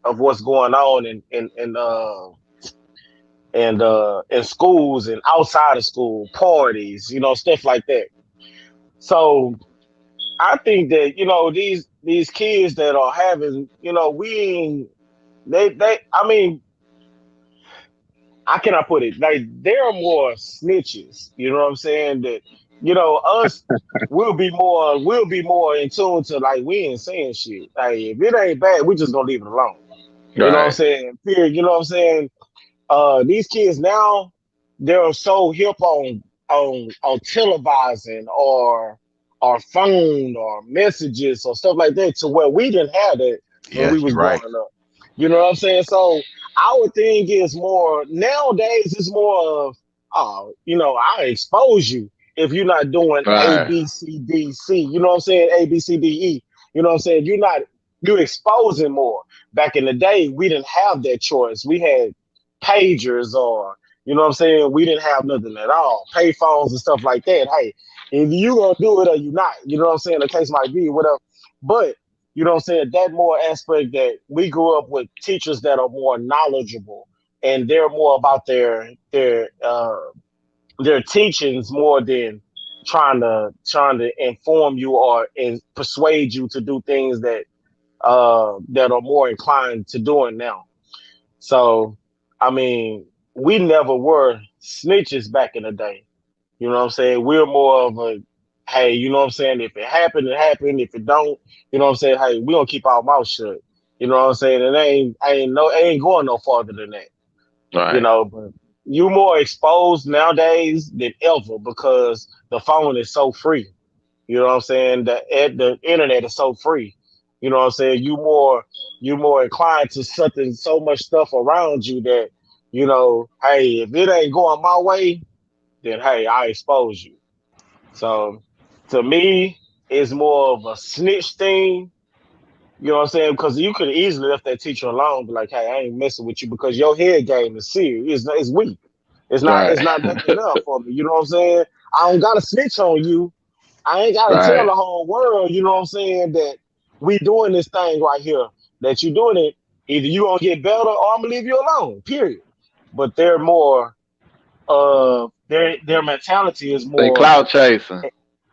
what's going on in schools and outside of school parties. Stuff like that. So I think that these kids that are having we ain't, they I mean how can I put it? Like they're more snitches. You know what I'm saying? That us we'll be more in tune to like we ain't saying shit. Hey, if it ain't bad, we just gonna leave it alone. You know what I'm Right. saying? Period. You know what I'm saying? These kids now they're so hip on televising or phone or messages or stuff like that to where we didn't have that when we Yes, was you're right. growing up. You know what I'm saying? So our thing is more nowadays. It's more of I expose you if you're not doing A Right. B C D C. You know what I'm saying? A B C D E. You know what I'm saying? You're exposing more. Back in the day, we didn't have that choice. We had pagers or what I'm saying? We didn't have nothing at all. Pay phones and stuff like that. Hey, if you gonna do it or you not, you know what I'm saying? The case might be, whatever. But you know what I'm saying, that more aspect that we grew up with teachers that are more knowledgeable and they're more about their teachings more than trying to inform you or and persuade you to do things that are more inclined to doing now. So, I mean, we never were snitches back in the day. You know what I'm saying? We're more of a, hey, you know what I'm saying? If it happened, it happened. If it don't, you know what I'm saying? Hey, we gonna keep our mouth shut. You know what I'm saying? And it ain't going no farther than that. You Right. know, but you more exposed nowadays than ever because the phone is so free. You know what I'm saying? The internet is so free. You know what I'm saying? You more inclined to something so much stuff around you that, hey, if it ain't going my way, then hey, I expose you. So to me, it's more of a snitch thing. You know what I'm saying? Because you could easily left that teacher alone, be like, hey, I ain't messing with you because your head game is serious. It's weak. It's not Right. it's not making up for me. You know what I'm saying? I don't gotta snitch on you. I ain't gotta tell Right. the whole world, you know what I'm saying, that we doing this thing right here, that you doing it. Either you gonna get better or I'm gonna leave you alone. Period. But they're more their mentality is They more clout chasing.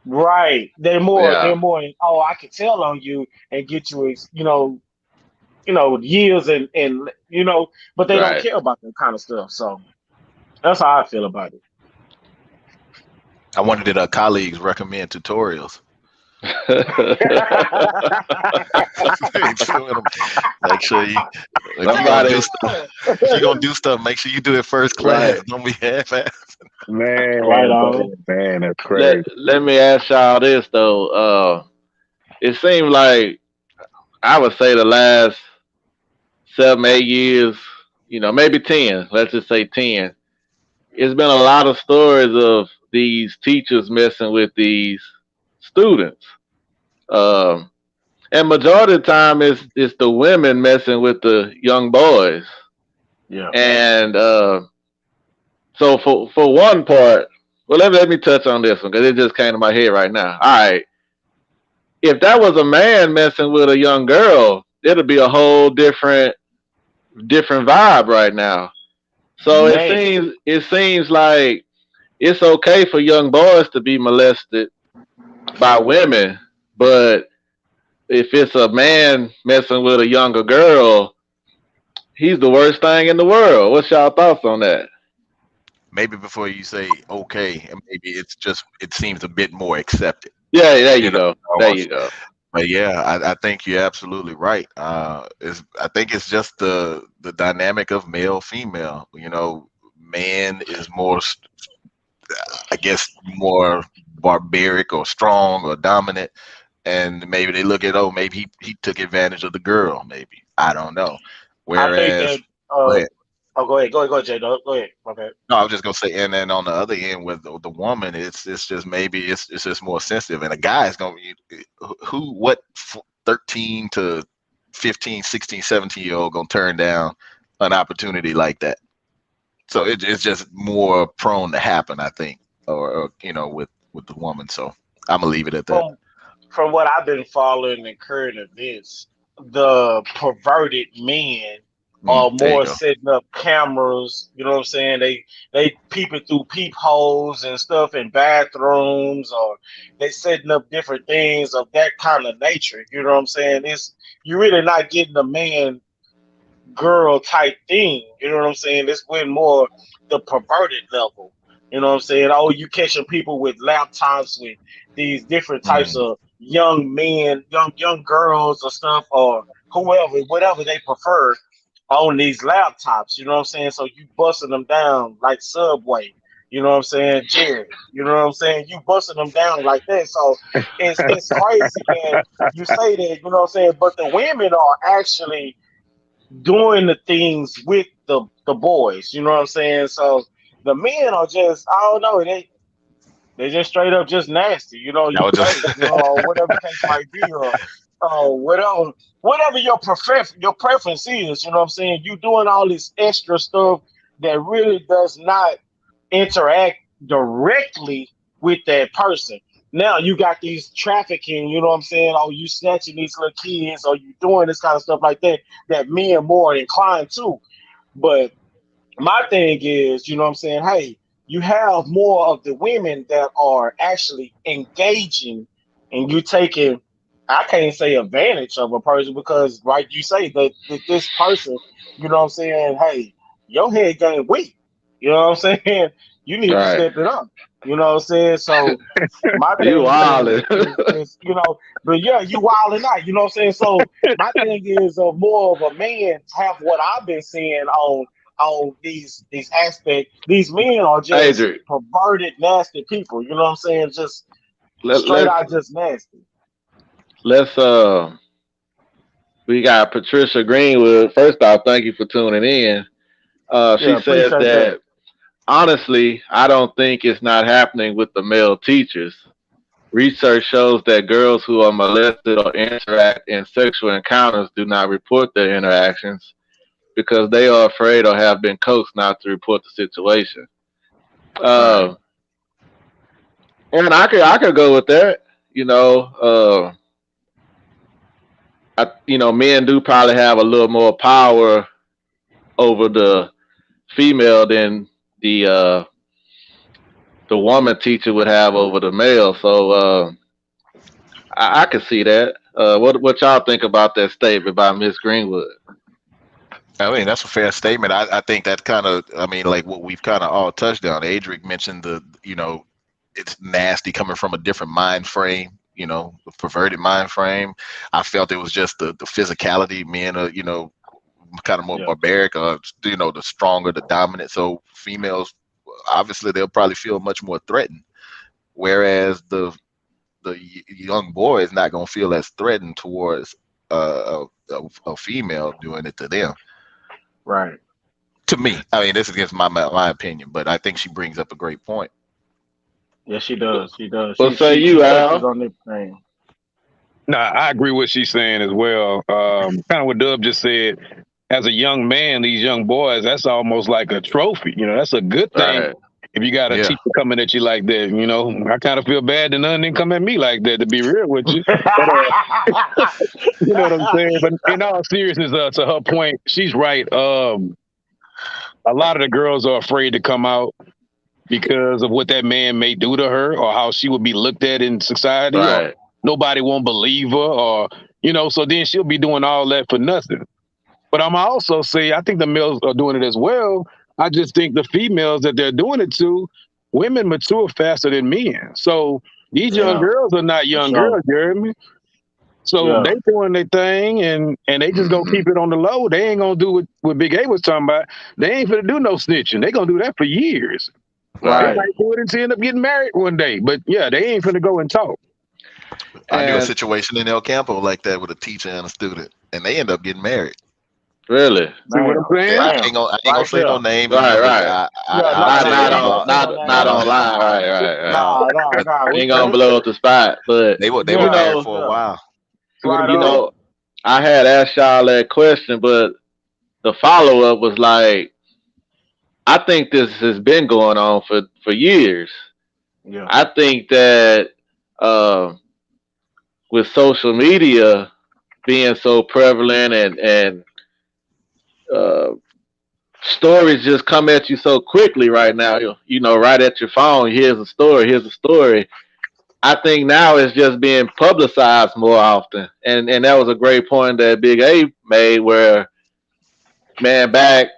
right. They're Yeah. more I can tell on you and get you years and but they don't Right. care about that kind of stuff. So that's how I feel about it. I wonder did our colleagues recommend tutorials? Doing 'em. Make sure you, if you're gonna do Somebody, stuff, if you're gonna do stuff, make sure you do it first class. right. Don't be half-assed. Right Man, on. man, that's Let crazy. let me ask y'all this though. It seems like I would say the last 7, 8 years, maybe 10. Let's just say 10. It's been a lot of stories of these teachers messing with these students. Um, and majority of the time, it's the women messing with the young boys. Yeah. And so for one part, well, let me touch on this one because it just came to my head right now. All right, if that was a man messing with a young girl, it'd be a whole different vibe right now. So it Man. seems like it's okay for young boys to be molested by women, but if it's a man messing with a younger girl, he's the worst thing in the world. What's y'all thoughts on that? Maybe before you say okay, and maybe it's just it seems a bit more accepted. Yeah, there You you know, go. There you almost. go. But yeah, I think you're absolutely right. I think it's just the dynamic of male female. Man is more, I guess, more barbaric or strong or dominant, and maybe they look at, oh, maybe he took advantage of the girl. Maybe I don't know. I think Whereas, that go ahead. go ahead, Jay. Go ahead. Okay. No, I was just gonna say, and then on the other end with the woman, it's just maybe it's just more sensitive, and a guy is gonna be what 13 to 15, 16, 17 year old gonna turn down an opportunity like that. So it's just more prone to happen, I think, or with the woman. So I'm gonna leave it at that. From from what I've been following in current events, the perverted men are There you more go. setting up cameras. You know what I'm saying? They peeping through peepholes and stuff in bathrooms, or they setting up different things of that kind of nature. You know what I'm saying? It's you're really not getting a man girl type thing. You know what I'm saying? This went more the perverted level. You know what I'm saying? Oh, you catching people with laptops with these different types Mm. of young men, young girls or stuff, or whoever, whatever they prefer on these laptops. You know what I'm saying? So you busting them down like Subway. You know what I'm saying, Jerry? You know what I'm saying? You busting them down like that. So it's crazy that you say that. You know what I'm saying? But the women are actually doing the things with the boys. You know what I'm saying? So the men are just I don't know they just straight up just nasty. That You was just crazy. Or whatever the case might be, or whatever your preference is. You know what I'm saying? You doing all this extra stuff that really does not interact directly with that person. now you got these trafficking, you know what I'm saying? Oh, you snatching these little kids, or you doing this kind of stuff like that, that men more inclined to. But my thing is, you know what I'm saying? Hey, you have more of the women that are actually engaging, and you taking, I can't say advantage of a person, because, like you say, that this person, you know what I'm saying? Hey, your head game weak. You know what I'm saying? You need to Right. step it up. You know what I'm saying? So my You thing wildin'. is, you know, but yeah, you wilding out. You know what I'm saying? So my thing is, more of a man have what I've been seeing on these aspects. These men are just Adrian, perverted, nasty people. You know what I'm saying? Just straight let's out, just nasty. let's we got Patricia Greenwood. First off, thank you for tuning in. She Yeah, says appreciate that. that honestly, I don't think it's not happening with the male teachers. Research shows that girls who are molested or interact in sexual encounters do not report their interactions because they are afraid or have been coaxed not to report the situation. Right. Uh, and I could go with that. You know, men do probably have a little more power over the female than the woman teacher would have over the male. So I can see that. What y'all think about that statement by Miss Greenwood? I mean, that's a fair statement. I think that kind of, I mean, like what we've kind of all touched on. Adric mentioned it's nasty coming from a different mind frame, a perverted mind frame. I felt it was just the physicality. Men are, kind of more Yeah. barbaric, the stronger, the dominant. So females, obviously, they'll probably feel much more threatened. Whereas the young boy is not going to feel as threatened towards a female doing it to them. Right. To me, I mean, this is against my opinion, but I think she brings up a great point. Yeah, she does. She does. What say She you, touches Al? on everything. Nah, I agree with what she's saying as well. Kind of what Dub just said. As a young man, these young boys, that's almost like a trophy. That's a good thing Right. if you got a Yeah. teacher coming at you like that. I kind of feel bad that none didn't come at me like that, to be real with you. But you know what I'm saying? But in all seriousness, to her point, she's right. A lot of the girls are afraid to come out because of what that man may do to her, or how she would be looked at in society, or Right. nobody won't believe her, or so then she'll be doing all that for nothing. But I'm also say I think the males are doing it as well. I just think the females that they're doing it to, women mature faster than men. So these young Yeah, girls are not for young sure. girls, you hear me? So Yeah. they doing their thing, and they just gonna Hmm. keep it on the low. They ain't gonna do what Big A was talking about. They ain't gonna do no snitching. They gonna do that for years. They Right. Right. might do it until end up getting married one day. But yeah, they ain't finna go and talk. I knew a And situation in El Campo like that with a teacher and a student, and they end up getting married. really, See what I'm Bam. saying? Yeah, Bam. I ain't gonna Right say no there. names, right, but right. Yeah, I'll nah, Not say nah, not we it. ain't gonna on say no not names. online. Right, right, right. No, Nah, but nah. Ain't We gonna blow up the spot, but they were you yeah, married know, for a yeah. while. See what I'm Right you on. saying? know, I had asked y'all that question, but the follow up was like, I think this has been going on for years. Yeah. I think that uh, with social media being so prevalent and uh, stories just come at you so quickly right now. Right at your phone. Here's a story. Here's a story. I think now it's just being publicized more often, and that was a great point that Big A made. Where man, back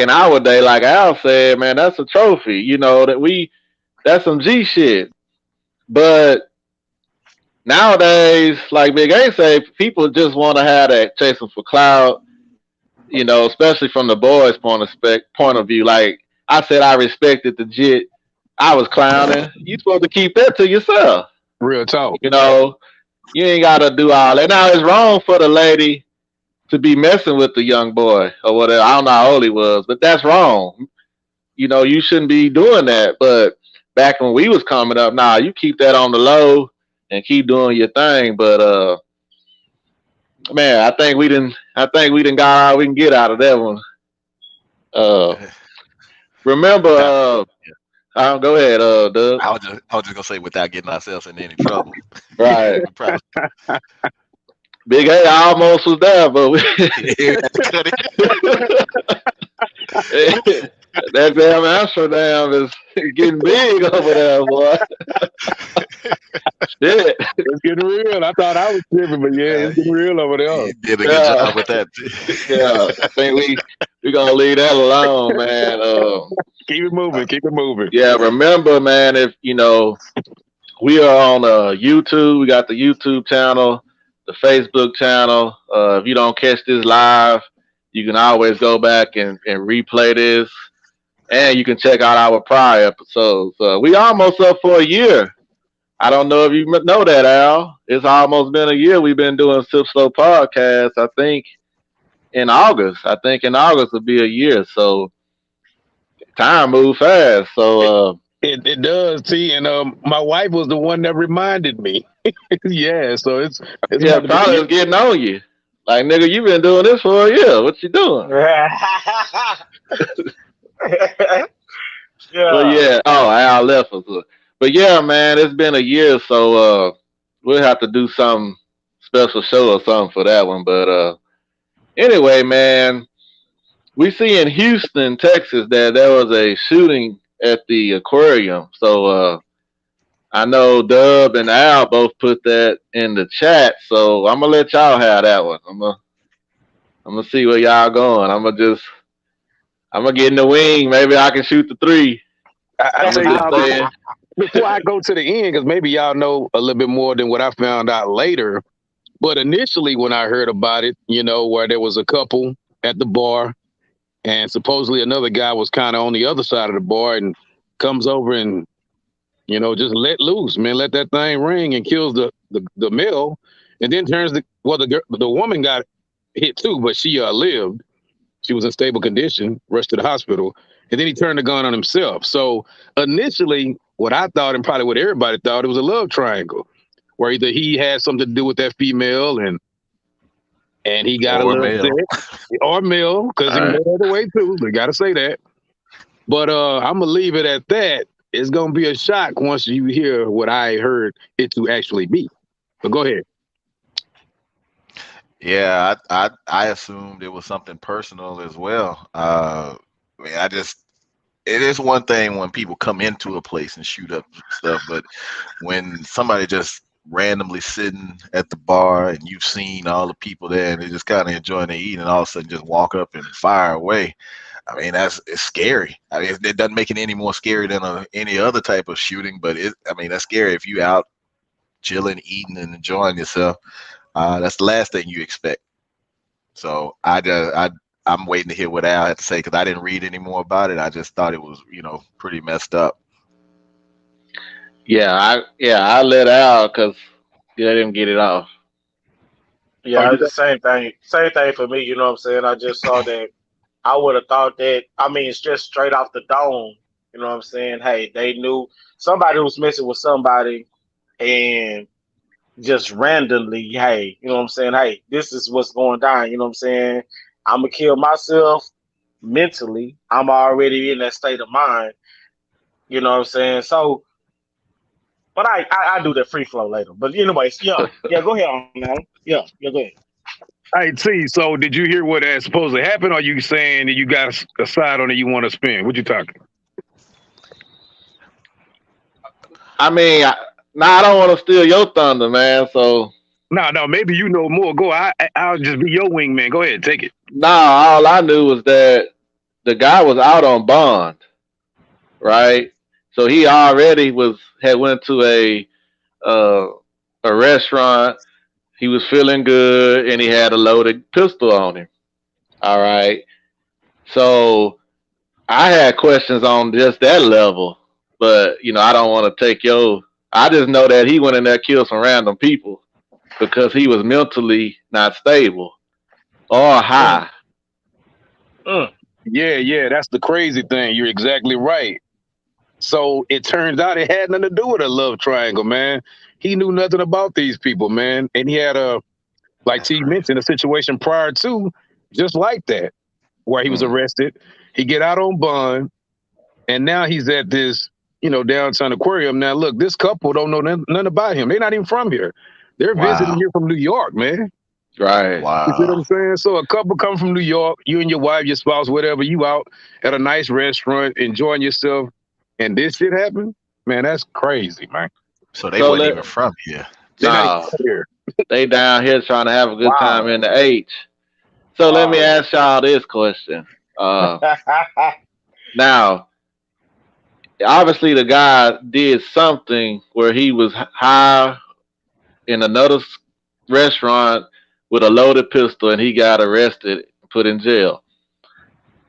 in our day, like Al said, man, that's a trophy. That's some G shit. But nowadays, like Big A say, people just want to have that chasing for clout. Especially from the boys' point of view. Like I said, I respected the jit. I was clowning. You supposed to keep that to yourself. Real talk. You know, you ain't gotta do all that. Now it's wrong for the lady to be messing with the young boy or whatever. I don't know how old he was, but that's wrong. You shouldn't be doing that. But back when we was coming up, nah, you keep that on the low and keep doing your thing. But man, I think we didn't got all we can get out of that one. Uh, remember, Definitely. Go ahead, Doug. I was just gonna say without getting ourselves in any trouble. Right. We probably Big A almost was there, but we had to cut that damn Amsterdam is getting big over there, boy. Shit. It's getting real. I thought I was tripping, but yeah, it's getting real over there. You did a good Yeah. job with that. Yeah. I think we gonna leave that alone, man. Keep it moving. Keep it moving. Yeah, remember, man, if we are on YouTube, we got the YouTube channel, the Facebook channel. If you don't catch this live, you can always go back and replay this. And you can check out our prior episodes. We almost up for a year. I don't know if you know that, Al. It's almost been a year we've been doing Sip Slow podcast. I think in August will be a year. So time moves fast. So it does, T. And my wife was the one that reminded me. Yeah, so it's yeah, probably was getting on you. Like, nigga, you been doing this for a year. What you doing? Yeah. But yeah, Al left us. But yeah, man, it's been a year, so we'll have to do some special show or something for that one. But anyway, man, we see in Houston, Texas, that there was a shooting at the Aquarium. So I know Dub and Al both put that in the chat, so I'm gonna let y'all have that one. I'm gonna see where y'all going. I'm gonna get in the wing. Maybe I can shoot the three. I tell you, before I go to the end, because maybe y'all know a little bit more than what I found out later. But initially, when I heard about it, where there was a couple at the bar, and supposedly another guy was kind of on the other side of the bar and comes over and just let loose, man, let that thing ring and kills the male, and then turns the woman got hit too, but she lived. She was in stable condition, rushed to the hospital, and then he turned the gun on himself. So initially, what I thought, and probably what everybody thought, it was a love triangle, where either he had something to do with that female, and he got Or a little male. upset, or male, because he made it away too. We got to say that. But I'm gonna leave it at that. It's gonna be a shock once you hear what I heard it to actually be. But go ahead. Yeah, I assumed it was something personal as well. It is one thing when people come into a place and shoot up stuff, but when somebody just randomly sitting at the bar and you've seen all the people there and they're just kind of enjoying their eating and all of a sudden just walk up and fire away. I mean, it's scary. I mean, it doesn't make it any more scary than any other type of shooting, but that's scary if you out chilling, eating, and enjoying yourself. That's the last thing you expect. So I'm waiting to hear what Al had to say because I didn't read any more about it. I just thought it was, pretty messed up. Yeah, I let Al because let him get it off. Yeah, it's the same thing. Same thing for me, you know what I'm saying? I just saw that. I would have thought that, it's just straight off the dome, you know what I'm saying? Hey, they knew somebody was messing with somebody and just randomly, hey, you know what I'm saying? Hey, this is what's going down, you know what I'm saying? I'm going to kill myself mentally. I'm already in that state of mind, you know what I'm saying? So, but I do that free flow later. But anyways, yeah, go ahead on now. Yeah, go ahead. Hey, T, so did you hear what supposedly happened, or are you saying that you got a side on it you want to spin? What you talking? I mean, I don't want to steal your thunder, man, so... No, maybe you know more. Go, I'll just be your wingman. Go ahead, take it. All I knew was that the guy was out on bond, right? So he already had went to a restaurant. He was feeling good, and he had a loaded pistol on him. All right. So I had questions on just that level, but, I don't want to take I just know that he went in there and killed some random people because he was mentally not stable or high. Yeah, that's the crazy thing. You're exactly right. So it turns out it had nothing to do with a love triangle, man. He knew nothing about these people, man. And he had like T mentioned, a situation prior to just like that, where he was arrested. He get out on bond, and now he's at this downtown Aquarium. Now, look, this couple don't know nothing about him. They're not even from here. They're visiting Wow. here from New York, man. Right. You see what Wow. I'm saying? So a couple come from New York, you and your wife, your spouse, whatever, you out at a nice restaurant, enjoying yourself, and this shit happened? Man, that's crazy, man. So they So wasn't let even from here. They're not even no, here. they down here trying to have a good time Wow. in the H. So let me Wow. ask y'all this question. Now, obviously, the guy did something where he was high in another restaurant with a loaded pistol, and he got arrested, and put in jail.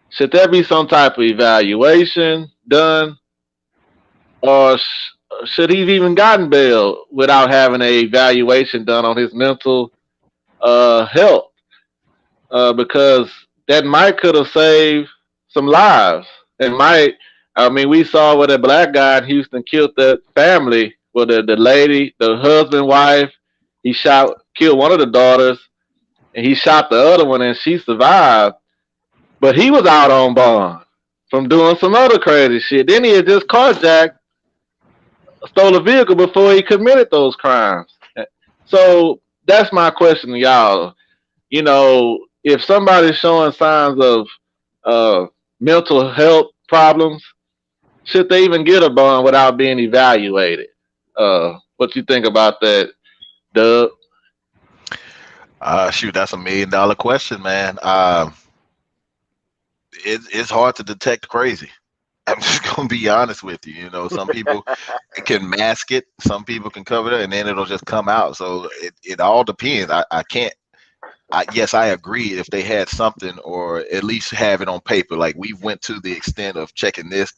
Should there be some type of evaluation done, or should he have even gotten bail without having a evaluation done on his mental health? Because that might could have saved some lives. It might. I mean, we saw where the black guy in Houston killed that family. Well, the lady, the husband, wife, he killed one of the daughters, and he shot the other one, and she survived. But he was out on bond from doing some other crazy shit. Then he had just carjacked, stole a vehicle before he committed those crimes. So that's my question to y'all. If somebody's showing signs of mental health problems, should they even get a bond without being evaluated? What you think about that, Doug? Shoot, that's $1 million question, man. It's hard to detect crazy. I'm just gonna be honest with you. Some people can mask it, some people can cover it, and then it'll just come out. So it all depends. I can't. Yes, I agree. If they had something, or at least have it on paper, like we went to the extent of checking this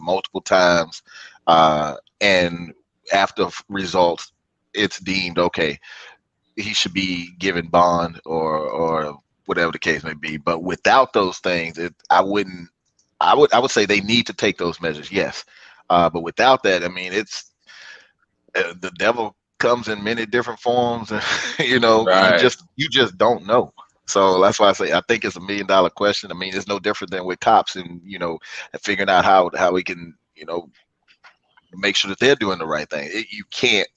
multiple times, and after results, it's deemed okay. He should be given bond or whatever the case may be. But without those things, I wouldn't. I would say they need to take those measures. Yes, but without that, I mean, it's the devil comes in many different forms, and Right. you just don't know. So that's why I say I think it's $1 million question. I mean, it's no different than with cops and figuring out how we can make sure that they're doing the right thing. You can't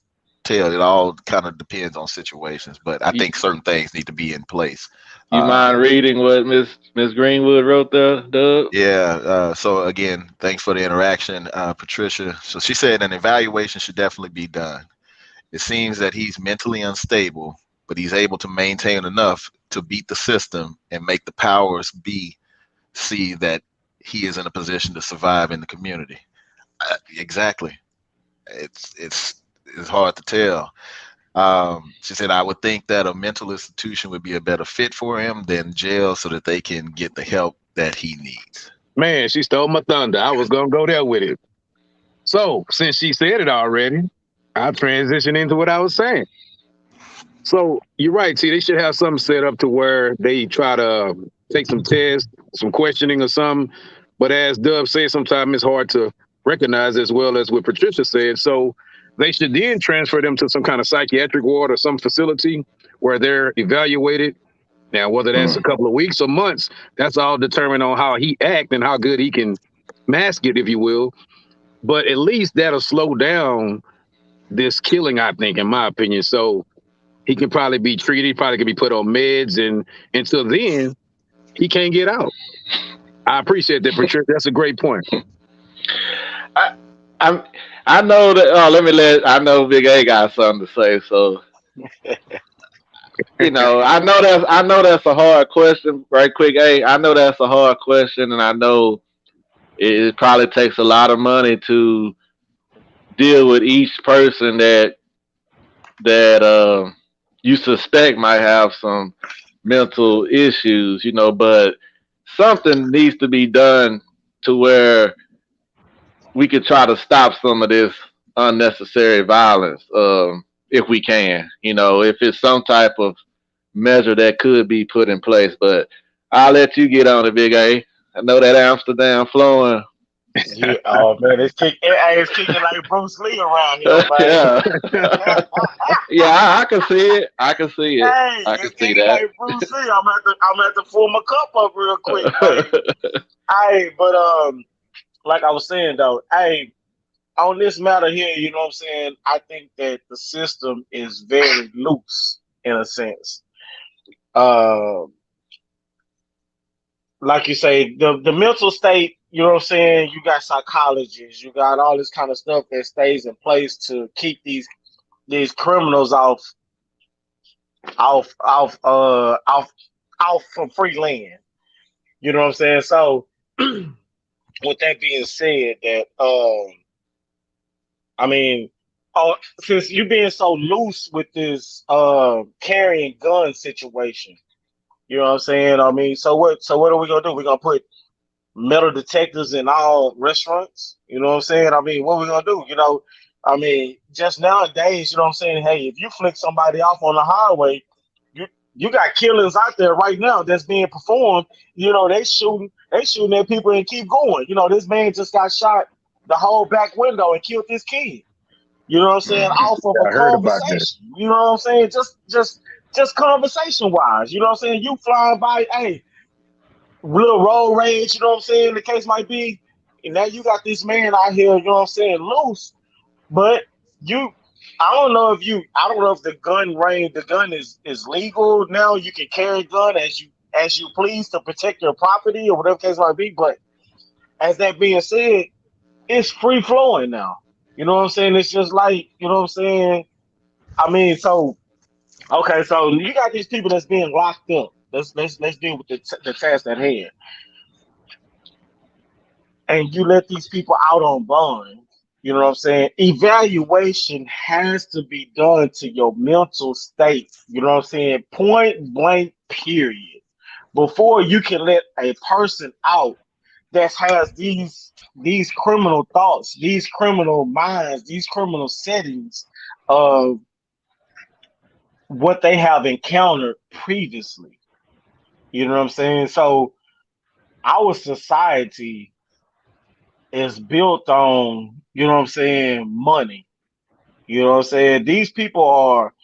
tell. It all kind of depends on situations, but I You, think certain things need to be in place. you Uh, mind reading what Miss Greenwood wrote there, Doug? yeah. So again, thanks for the interaction, Patricia. So she said an evaluation should definitely be done. It seems that he's mentally unstable, but he's able to maintain enough to beat the system and make the powers be see that he is in a position to survive in the community. Exactly. It's hard to tell. She said, I would think that a mental institution would be a better fit for him than jail so that they can get the help that he needs. Man, she stole my thunder. I was going to go there with it. So, since she said it already, I'll transition into what I was saying. So, you're right, T. They should have something set up to where they try to take some tests, some questioning or something. But as Dub said, sometimes it's hard to recognize, as well as what Patricia said. So, they should then transfer them to some kind of psychiatric ward or some facility where they're evaluated. Now, whether that's a couple of weeks or months, that's all determined on how he act and how good he can mask it, if you will. But at least that'll slow down this killing, I think, in my opinion. So he can probably be treated, probably can be put on meds, and until then, he can't get out. I appreciate that, Patricia. That's a great point. I I'm, I know that. I know Big A got something to say. So I know that's a hard question. Right, quick, A. I know that's a hard question, and I know it probably takes a lot of money to deal with each person that you suspect might have some mental issues, but something needs to be done to where we could try to stop some of this unnecessary violence, if we can, if it's some type of measure that could be put in place. But I'll let you get on it, Big A. I know that Amsterdam flowing. Yeah, oh man, it's kicking like Bruce Lee around here, man. Yeah. Yeah, I can see it. I can see it. Hey, I can it's see kicking that. like Bruce Lee. I'm at to fill my cup up real quick, man. Hey, but like I was saying though, hey, on this matter here, you know what I'm saying? I think that the system is very loose in a sense. Uh, like you say, the mental state, you know what I'm saying? You got psychologists, you got all this kind of stuff that stays in place to keep these criminals off from free land. You know what I'm saying? So with that being said, that I mean, oh, since you being so loose with this carrying gun situation, you know what I'm saying? I mean, so what are we gonna do? We're gonna put metal detectors in all restaurants. You know what I'm saying? I mean, what are we gonna do? You know, I mean, just nowadays, you know what I'm saying? Hey, if you flick somebody off on the highway, you you got killings out there right now that's being performed. You know, they shooting at people and keep going. You know, this man just got shot the whole back window and killed this kid. You know what I'm saying? Mhm. Off of Yeah, a I heard about that. conversation. You know what I'm saying? Just conversation wise. You know what I'm saying? You flying by, hey, little road rage, you know what I'm saying? The case might be. And now you got this man out here, you know what I'm saying, loose. But you I don't know if the gun is legal now. You can carry a gun as you please to protect your property or whatever case might be. But as that being said, it's free flowing now. You know what I'm saying? It's just like, you know what I'm saying? I mean, so okay, so you got these people that's being locked up. Let's deal with the task at hand, and you let these people out on bond. You know what I'm saying? Evaluation has to be done to your mental state. You know what I'm saying? Point blank, period. Before you can let a person out that has these criminal thoughts, these criminal minds, these criminal settings of what they have encountered previously. You know what I'm saying? So our society is built on, you know what I'm saying, money. You know what I'm saying? These people are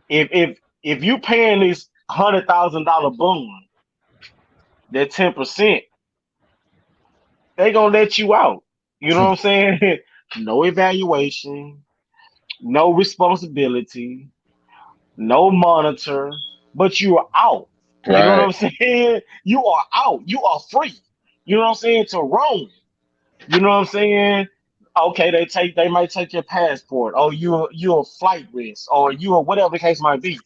if you paying this $100,000 bond, that 10%, they gonna let you out. You know what I'm saying? No evaluation, no responsibility, no monitor, but you are out. You know what Right. I'm saying? You are out. You are free. You know what I'm saying? To roam. You know what I'm saying? Okay, they might take your passport, or you're a flight risk, or you or whatever the case might be.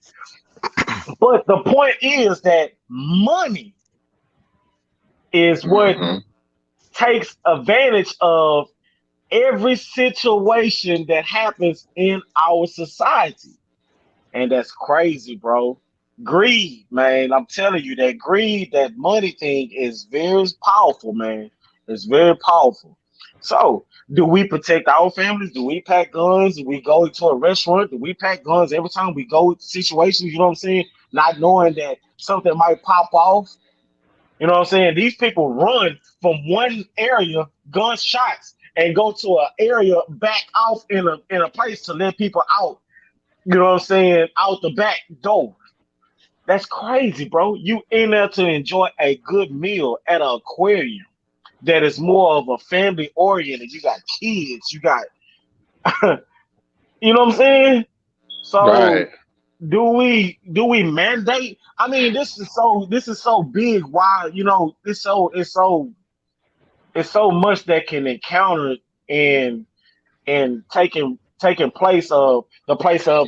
But the point is that money is what Hmm. takes advantage of every situation that happens in our society. And that's crazy, bro. Greed, man. I'm telling you that greed, that money thing is very powerful, man. It's very powerful. So, do we protect our families? Do we pack guns? Do we go to a restaurant? Do we pack guns every time we go to situations? You know what I'm saying? Not knowing that something might pop off. You know what I'm saying? These people run from one area, gunshots, and go to an area back off in a place to let people out. You know what I'm saying? Out the back door. That's crazy, bro. You in there to enjoy a good meal at an aquarium that is more of a family oriented. You got kids. You got, you know what I'm saying? Right. So do we mandate? I mean, this is so big. Why, you know, it's so much that can encounter and taking place of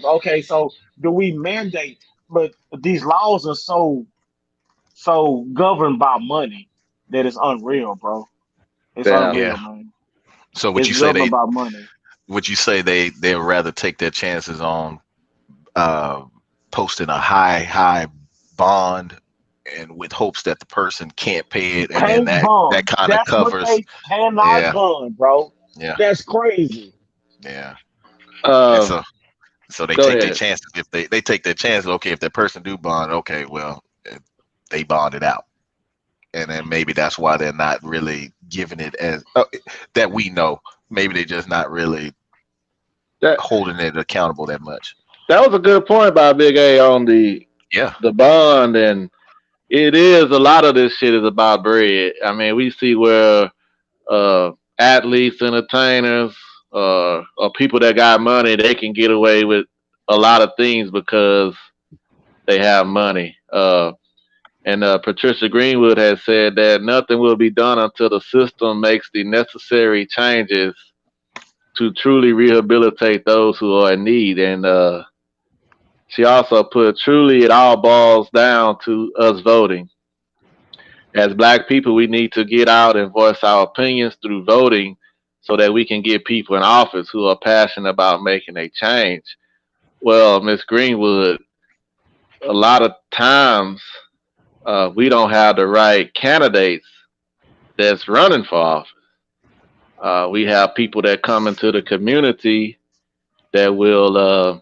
okay, so do we mandate? But these laws are so governed by money that it's unreal, bro. It's Yeah. Yeah. unreal, man. So It's governed by money. would you say they'd rather take their chances on uh, posting a high bond and with hopes that the person can't pay it, and then Can't that bond. kind of That's what covers. they cannot Yeah, bond, bro. yeah, That's crazy. yeah. And Uh, so they Go take their ahead. chances. If they take their chances, okay, if that person do bond, okay, well, they bonded out, and then maybe that's why they're not really giving it as that we know. Maybe they're just not really That holding it accountable that much. that was a good point by Big A on Yeah, the bond, and it is a lot of this shit is about bread. I mean, we see where uh athletes, entertainers, or people that got money, they can get away with a lot of things because they have money. And Patricia Greenwood has said that nothing will be done until the system makes the necessary changes to truly rehabilitate those who are in need. And she also put, truly, it all boils down to us voting. As Black people, we need to get out and voice our opinions through voting so that we can get people in office who are passionate about making a change. Well, Miss Greenwood, a lot of times we don't have the right candidates that's running for office. We have people that come into the community that will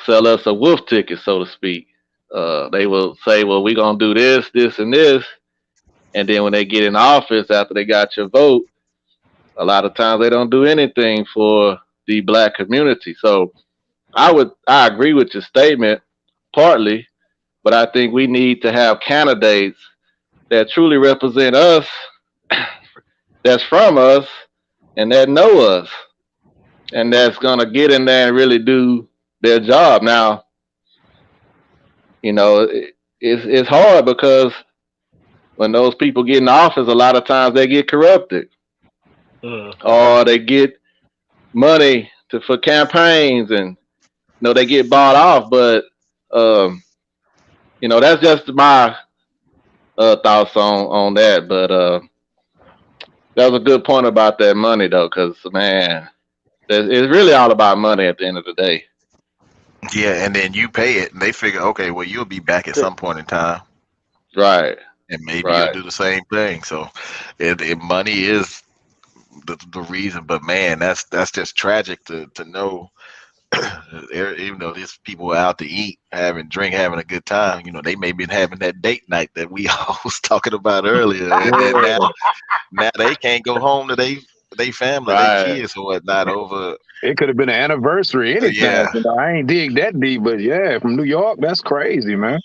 sell us a wolf ticket, so to speak. They will say, well, we're going to do this, this, and this. And then when they get in office after they got your vote, a lot of times they don't do anything for the Black community. So I agree with your statement partly, but I think we need to have candidates that truly represent us, that's from us, and that know us, and that's gonna get in there and really do their job. Now, it's hard because when those people get in office, a lot of times they get corrupted, or they get money for campaigns, and they get bought off. But that's just my thoughts on that. But that was a good point about that money, though, because man, it's really all about money at the end of the day. Yeah, and then you pay it, and they figure, okay, well, you'll be back at some point in time, right? And maybe you'll do the same thing. So, money is the reason. But man, that's just tragic to know. Even though these people are out to eat, having a good time, they may be having that date night that we all was talking about earlier, and then now they can't go home to they family, their kids or whatnot over. It could have been an anniversary, anything. Yeah. I ain't dig that deep, but yeah, from New York, that's crazy, man.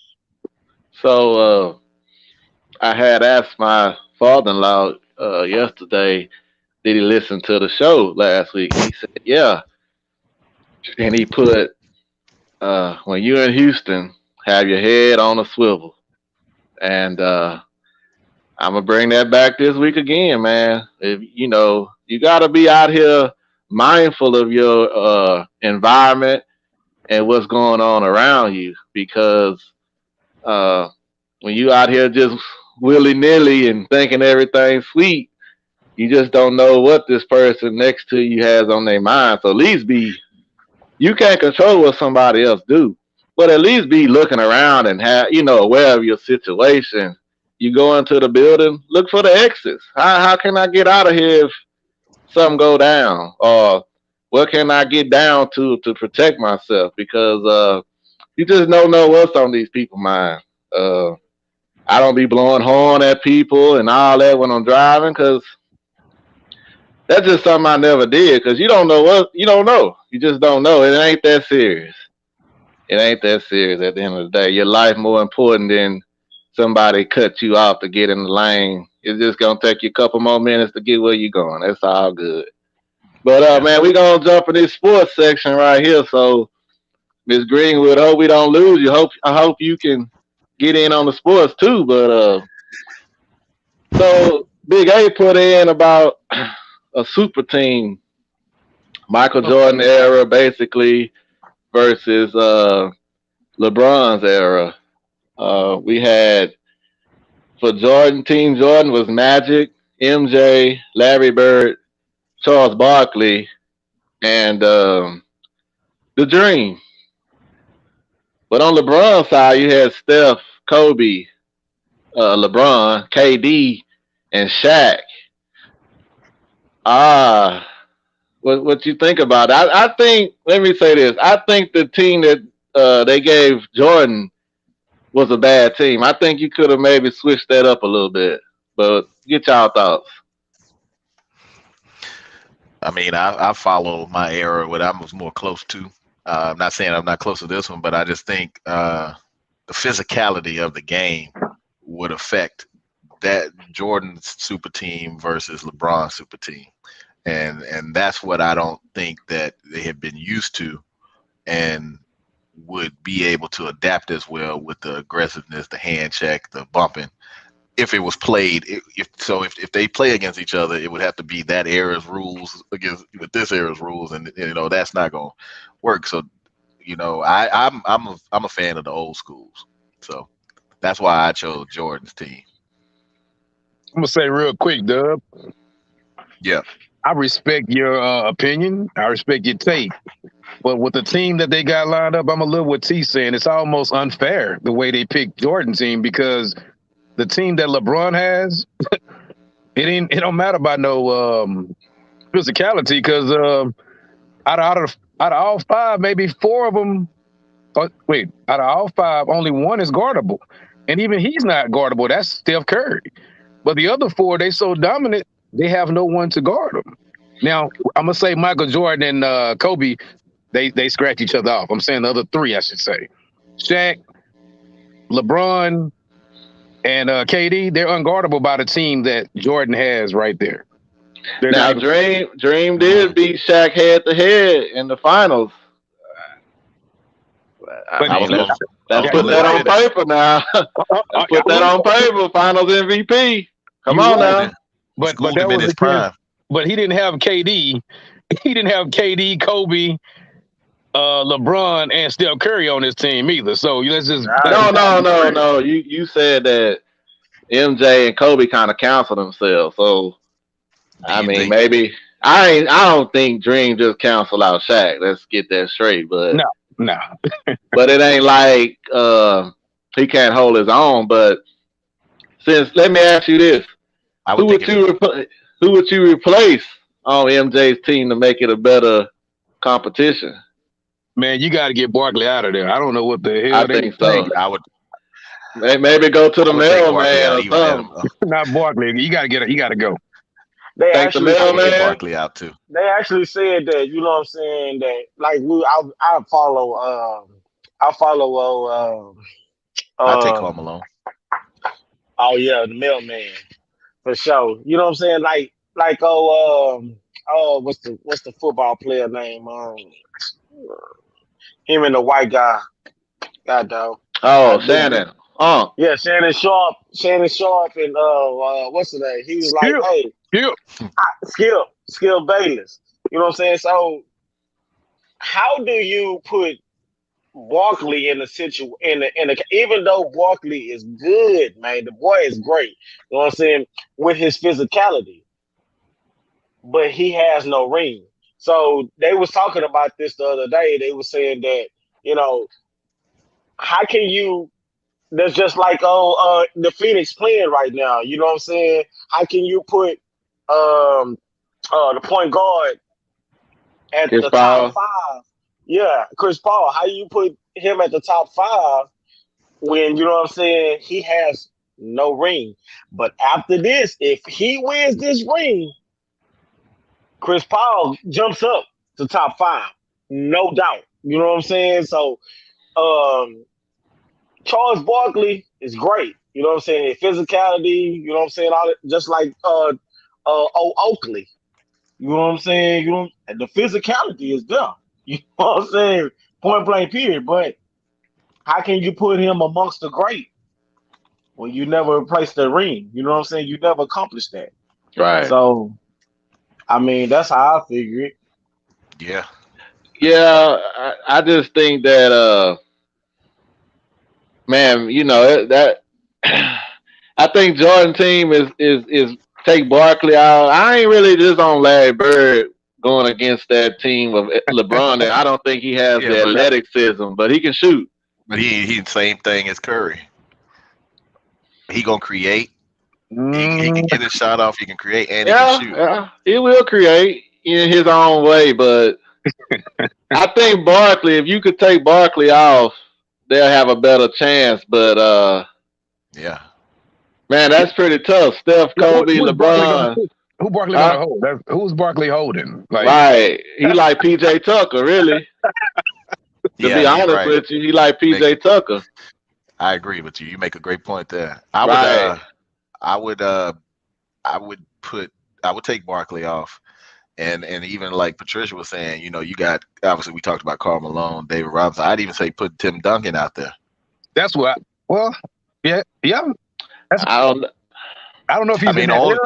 So I had asked my father-in-law yesterday, did he listen to the show last week? He said, yeah. And he put, when you're in Houston, have your head on a swivel. And I'm going to bring that back this week again, man. You got to be out here mindful of your environment and what's going on around you, because when you out here just willy-nilly and thinking everything's sweet, you just don't know what this person next to you has on their mind. So at least you can't control what somebody else do, but at least be looking around and aware of your situation. You go into the building, look for the exits. How can I get out of here if something go down? Or what can I get down to protect myself? Because you just don't know what's on these people's mind. I don't be blowing horn at people and all that when I'm driving, because that's just something I never did, because you don't know what you don't know. You just don't know. It ain't that serious. It ain't that serious at the end of the day. Your life more important than somebody cut you off to get in the lane. It's just gonna take you a couple more minutes to get where you're going. That's all good. But man, we gonna jump in this sports section right here. So Miss Greenwood, hope we don't lose you. I hope you can get in on the sports too. But so Big A put in about a super team, Michael Jordan era basically versus LeBron's era. We had, for Jordan, Team Jordan was Magic, MJ, Larry Bird, Charles Barkley, and The Dream. But on LeBron's side, you had Steph, Kobe, LeBron, KD, and Shaq. What you think about it? I think, let me say this. I think the team that they gave Jordan was a bad team. I think you could have maybe switched that up a little bit. But get y'all thoughts. I mean, I follow my era, what I was more close to. I'm not saying I'm not close to this one, but I just think the physicality of the game would affect that Jordan's super team versus LeBron's super team. and that's what I don't think that they have been used to, and would be able to adapt as well with the aggressiveness, the hand check, the bumping. If it was played, if they play against each other, it would have to be that era's rules against with this era's rules, and that's not gonna work. So, I'm a fan of the old schools, so that's why I chose Jordan's team. I'm gonna say real quick, Dub. Yeah, I respect your opinion. I respect your take. But with the team that they got lined up, I'm a little with T saying it's almost unfair the way they picked Jordan's team, because the team that LeBron has, it don't matter about no physicality, because out of all five, maybe four of them. Out of all five, only one is guardable, and even he's not guardable. That's Steph Curry. But the other four, they so dominant, they have no one to guard them. Now, I'm gonna say Michael Jordan and Kobe, they scratch each other off. I'm saying the other three, I should say. Shaq, LeBron, and KD, they're unguardable by the team that Jordan has right there. Now, Dream did beat Shaq head to head in the finals. Let's put that on paper now. Let's put that on paper. Finals MVP. Come on now. But that was his prime. But he didn't have KD. He didn't have KD, Kobe, LeBron, and Steph Curry on his team either. So let's just no. You said that MJ and Kobe kind of cancel themselves. So I mean, maybe I don't think Dream just cancel out Shaq. Let's get that straight. But no. But it ain't like he can't hold his own. But let me ask you this: who would you replace on MJ's team to make it a better competition? Man, you got to get Barkley out of there. I don't know what the hell I think so. I would maybe go to the mailman or something. Not Barkley. You got to go. They actually get Barkley out too. They actually said that, you know what I'm saying, that like I follow I take Karl Malone. Oh yeah, the mailman. For sure. You know what I'm saying? Like what's the football player name? Him and the white guy. God dog. Oh, Shannon. Yeah, Shannon Sharp and what's the name? He was like, hey, Skill Bayless. You know what I'm saying? So how do you put Barkley in a situation even though Barkley is good, man, the boy is great, you know what I'm saying, with his physicality, but he has no ring. So they was talking about this the other day. They were saying that, how can you, that's just like the Phoenix playing right now, you know what I'm saying? How can you put the point guard at the top five? Yeah, Chris Paul. How you put him at the top five when, you know what I'm saying, he has no ring? But after this, if he wins this ring, Chris Paul jumps up to top five, no doubt. You know what I'm saying? So Charles Barkley is great. You know what I'm saying? Physicality, you know what I'm saying? All that, just like Oakley. You know what I'm saying? The physicality is there. You know what I'm saying? Point blank period. But how can you put him amongst the great when you never replaced the ring? You know what I'm saying? You never accomplished that. Right. So, I mean, that's how I figure it. Yeah. Yeah, I just think that, man, that I think Jordan team is take Barkley out. I ain't really just on Larry Bird going against that team of LeBron. I don't think he has the athleticism, but he can shoot. But he the same thing as Curry. He gonna create. He can get his shot off. He can create and he can shoot. Yeah, he will create in his own way. But I think Barkley, if you could take Barkley off, they'll have a better chance. But yeah, man, that's pretty tough. Steph, Kobe, LeBron. Who Barkley gonna hold? Who's Barkley holding? Right, he like PJ Tucker, really. To be honest with you, he like PJ Tucker. I agree with you. You make a great point there. I would take Barkley off, And even like Patricia was saying, you got obviously we talked about Karl Malone, David Robinson. I'd even say put Tim Duncan out there. That's what. Well, yeah. That's, I don't. I don't know if he's I mean, in that era.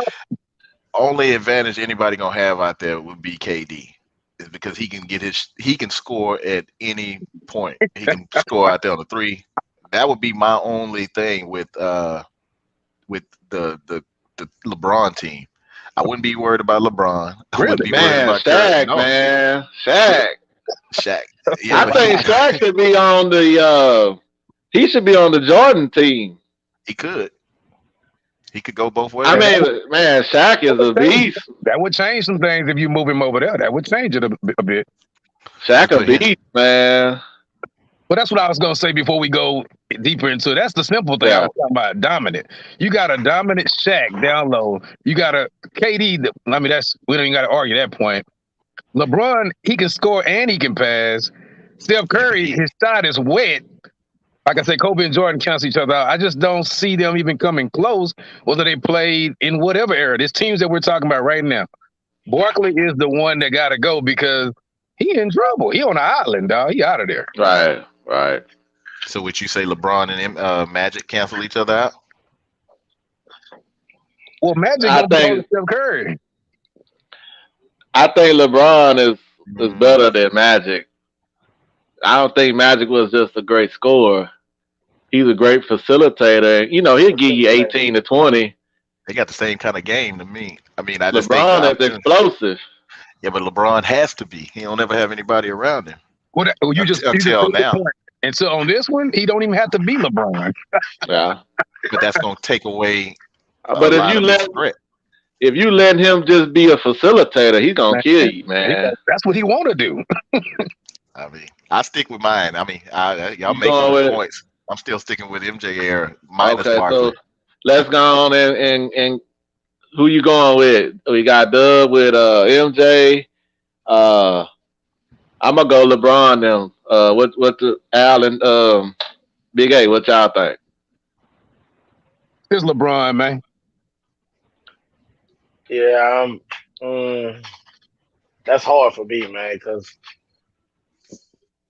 only advantage anybody gonna have out there would be KD, is because he can score at any point. He can score out there on the three. That would be my only thing with the LeBron team. I wouldn't be worried about LeBron. I wouldn't be worried Man, about Curry. Shaq, No, man, Shaq. Shaq. Yeah, I but think Shaq should be on the. He should be on the Jordan team. he could. He could go both ways. I mean, man, Shaq is a beast. That would change some things if you move him over there. That would change it a bit. Shaq a beast, man. But that's what I was going to say before we go deeper into it. That's the simple thing. I was talking about dominant. You got a dominant Shaq down low. You got a KD. I mean, we don't even got to argue that point. LeBron, he can score and he can pass. Steph Curry, his shot is wet. Like I said, Kobe and Jordan cancel each other out. I just don't see them even coming close, whether they played in whatever era. There's teams that we're talking about right now. Barkley is the one that got to go because he in trouble. He on an island, dog. He out of there. Right. So would you say LeBron and Magic cancel each other out? Well, Magic I gonna be think- Steph Curry. I think LeBron is better than Magic. I don't think Magic was just a great scorer. He's a great facilitator. He'll give you 18 to 20. They got the same kind of game to me. I mean, I just LeBron think is explosive. Yeah, but LeBron has to be. He don't ever have anybody around him. Well, you just Until now. And so on this one, he don't even have to be LeBron. Yeah. But that's going to take away. But if you let him just be a facilitator, he's gonna kill you, man. That's what he want to do. I mean, I stick with mine. I mean, y'all make good points. I'm still sticking with MJ era minus Barkley. So let's go on and who you going with? We got Dub with MJ. I'm gonna go LeBron. Them. What the Al and Big A? What y'all think? It's LeBron, man. Yeah, that's hard for me, man, because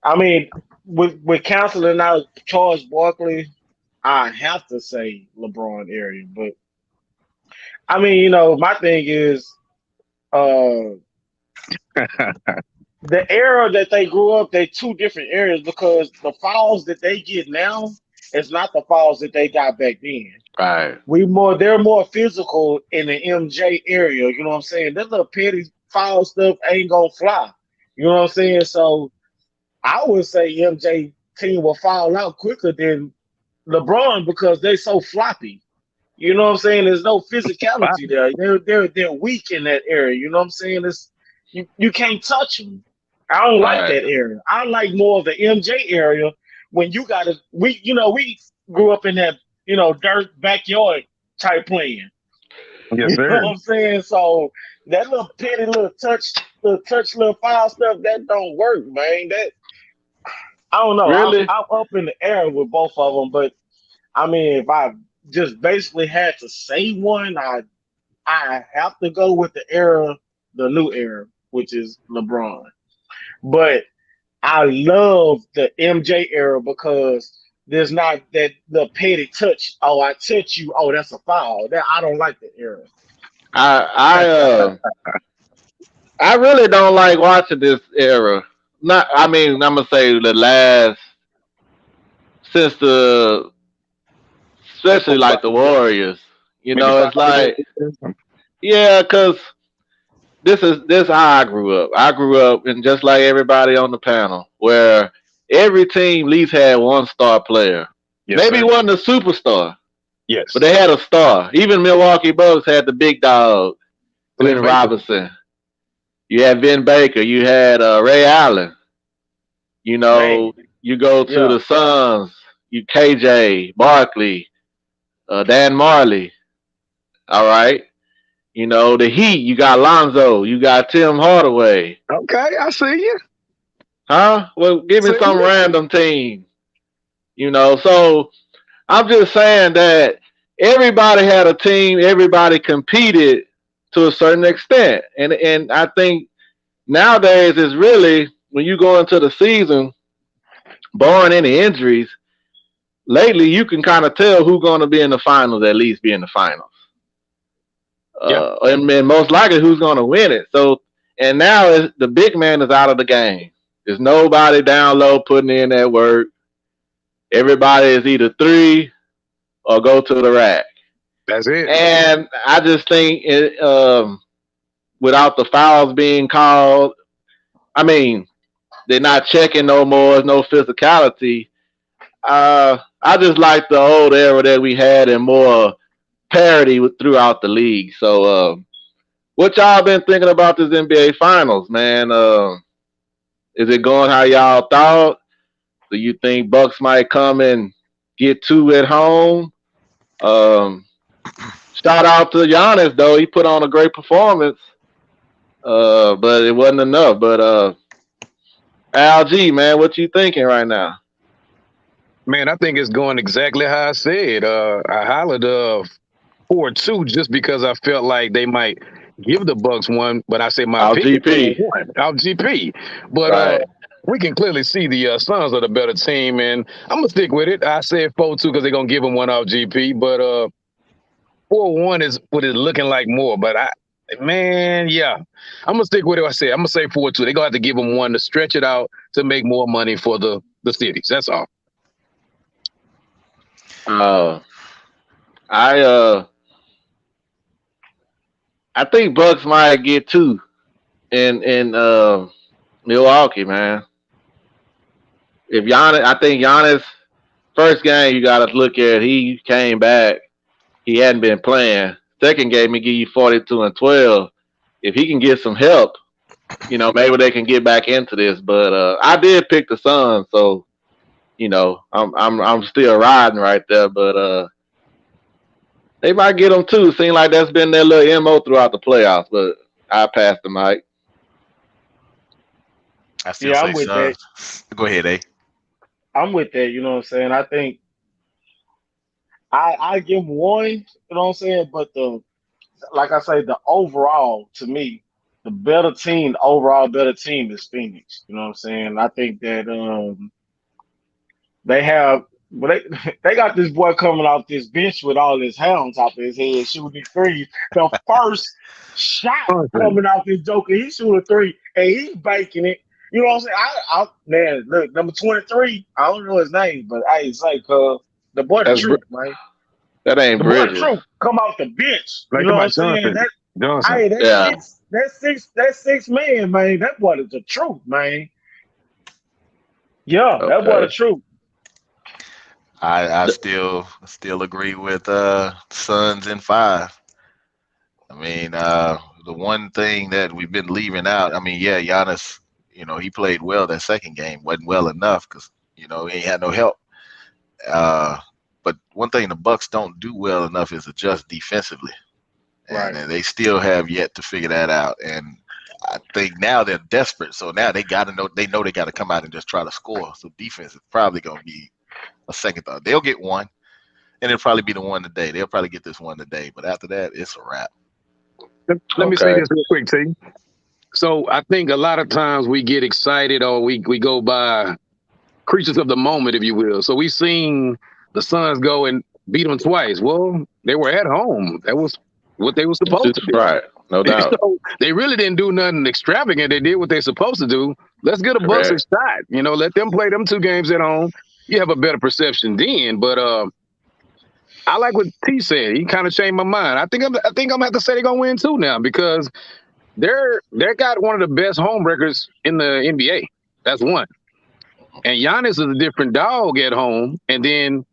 I mean, with canceling out Charles Barkley, I have to say LeBron area. But I mean, my thing is, the era that they grew up, they're two different areas because the fouls that they get now is not the fouls that they got back then. Right. They're more physical in the MJ area. You know what I'm saying? That little petty foul stuff ain't gonna fly. You know what I'm saying? So I would say MJ team will foul out quicker than LeBron because they're so floppy. You know what I'm saying? There's no physicality there. They're weak in that area. You know what I'm saying? You can't touch them. I don't like that area. I like more of the MJ area when you got we grew up in that dirt backyard type playing. Yes, sir. You know what I'm saying? So that little petty little touch, little foul stuff, that don't work, man. That I don't know. Really? I'm up in the air with both of them, but I mean, if I just basically had to say one, I have to go with the new era, which is LeBron. But I love the MJ era because there's not that the petty touch. Oh, I touch you. Oh, that's a foul. That I don't like the era. I really don't like watching this era. I'm gonna say the last especially like the Warriors. It's like because this is how I grew up. I grew up and just like everybody on the panel, where every team at least had one star player. Yes, Maybe sir. he wasn't a superstar. Yes. But they had a star. Even Milwaukee Bucks had the big dog, Glenn Robinson. You had Vin Baker. You had Ray Allen. You go to the Suns. You KJ, Barkley, Dan Marley. All right. The Heat. You got Lonzo. You got Tim Hardaway. Okay, I see you. Huh? Well, give me some random team. So I'm just saying that everybody had a team, everybody competed to a certain extent. And I think nowadays it's really when you go into the season, barring any injuries, lately you can kind of tell who's going to be in the finals, at least be in the finals. And most likely who's going to win it. So, and now the big man is out of the game. There's nobody down low putting in that work. Everybody is either three or go to the rack. That's it. And I just think without the fouls being called, I mean, they're not checking no more. There's no physicality. I just like the old era that we had and more parity throughout the league. So, what y'all been thinking about this NBA Finals, man? Is it going how y'all thought? Do you think Bucks might come and get two at home? Shout out to Giannis though; he put on a great performance, but it wasn't enough. But LG, man, what you thinking right now? Man, I think it's going exactly how I said. I hollered 4-2 just because I felt like they might give the Bucks one, but I said my pick is out GP. But Right. we can clearly see the Suns are the better team, and I'm gonna stick with it. I said 4-2 because they're gonna give them one off GP, but 4-1 is what it's looking like more. But I'm gonna stick with it. I said I'm gonna say 4-2. They're gonna have to give them one to stretch it out to make more money for the cities. That's all. I think Bucks might get two in Milwaukee, man. If Giannis, I think Giannis first game you got to look at. He came back. He hadn't been playing. Second game he give you 42 and 12. If he can get some help, maybe they can get back into this. But I did pick the Suns, so I'm still riding right there. But they might get them too. Seems like that's been their little MO throughout the playoffs. But I passed the mic. I still I'm say with that. Suns. Go ahead, A. I'm with that. You know what I'm saying? I think I give them one. You know what I'm saying? But like I say, the overall to me, the overall better team is Phoenix. You know what I'm saying? I think that they have. But they got this boy coming off this bench with all his hair on top of his head, shooting threes. The first shot coming off this joker, he shoot a three, and he's baking it. You know what I'm saying? Man, look, number 23, I don't know his name, but it's like the boy the truth, man. That ain't the boy Bridges. the truth. Come off the bench. Like You know what I'm Johnson. saying? Johnson. That's six man, man. That boy is the truth, man. Yeah, that boy the truth. I still agree with Suns in 5. I mean, the one thing that we've been leaving out, I mean, yeah, Giannis, he played well that second game, wasn't well enough because he ain't had no help. But one thing the Bucks don't do well enough is adjust defensively, and they still have yet to figure that out. And I think now they're desperate, so now they got to know they got to come out and just try to score. So defense is probably going to be a second thought. They'll get one, and it'll probably be the one today. They'll probably get this one today, but after that, it's a wrap. Let me say this real quick, T. So I think a lot of times we get excited or we go by creatures of the moment, if you will. So we seen the Suns go and beat them twice. Well, they were at home. That was what they were supposed to do. Right, no doubt. So they really didn't do nothing extravagant. They did what they're supposed to do. Let's get a Bucks a shot. Let them play them 2 games at home. You have a better perception then. But I like what T said. He kind of changed my mind. I think I'm gonna have to say they're gonna win too now because they got one of the best home records in the NBA. That's one. And Giannis is a different dog at home. And then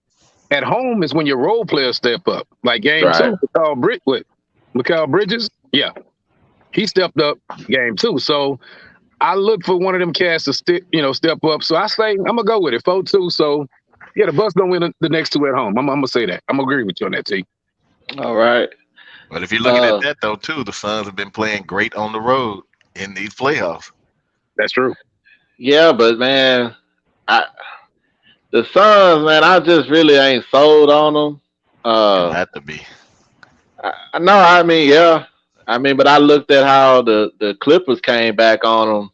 at home is when your role players step up. Like game 2, Mikal Bridges. Yeah. He stepped up game 2. So I look for one of them cats to step up. So I say I'm gonna go with it. 4-2. So yeah, the Bucks gonna win the next 2 at home. I'm gonna say that. I'm gonna agree with you on that, T. All right. But if you're looking at that though, too, the Suns have been playing great on the road in these playoffs. That's true. Yeah, but man, the Suns, man, I just really ain't sold on them. Have to be. I know. I mean, yeah. I mean, but I looked at how the Clippers came back on him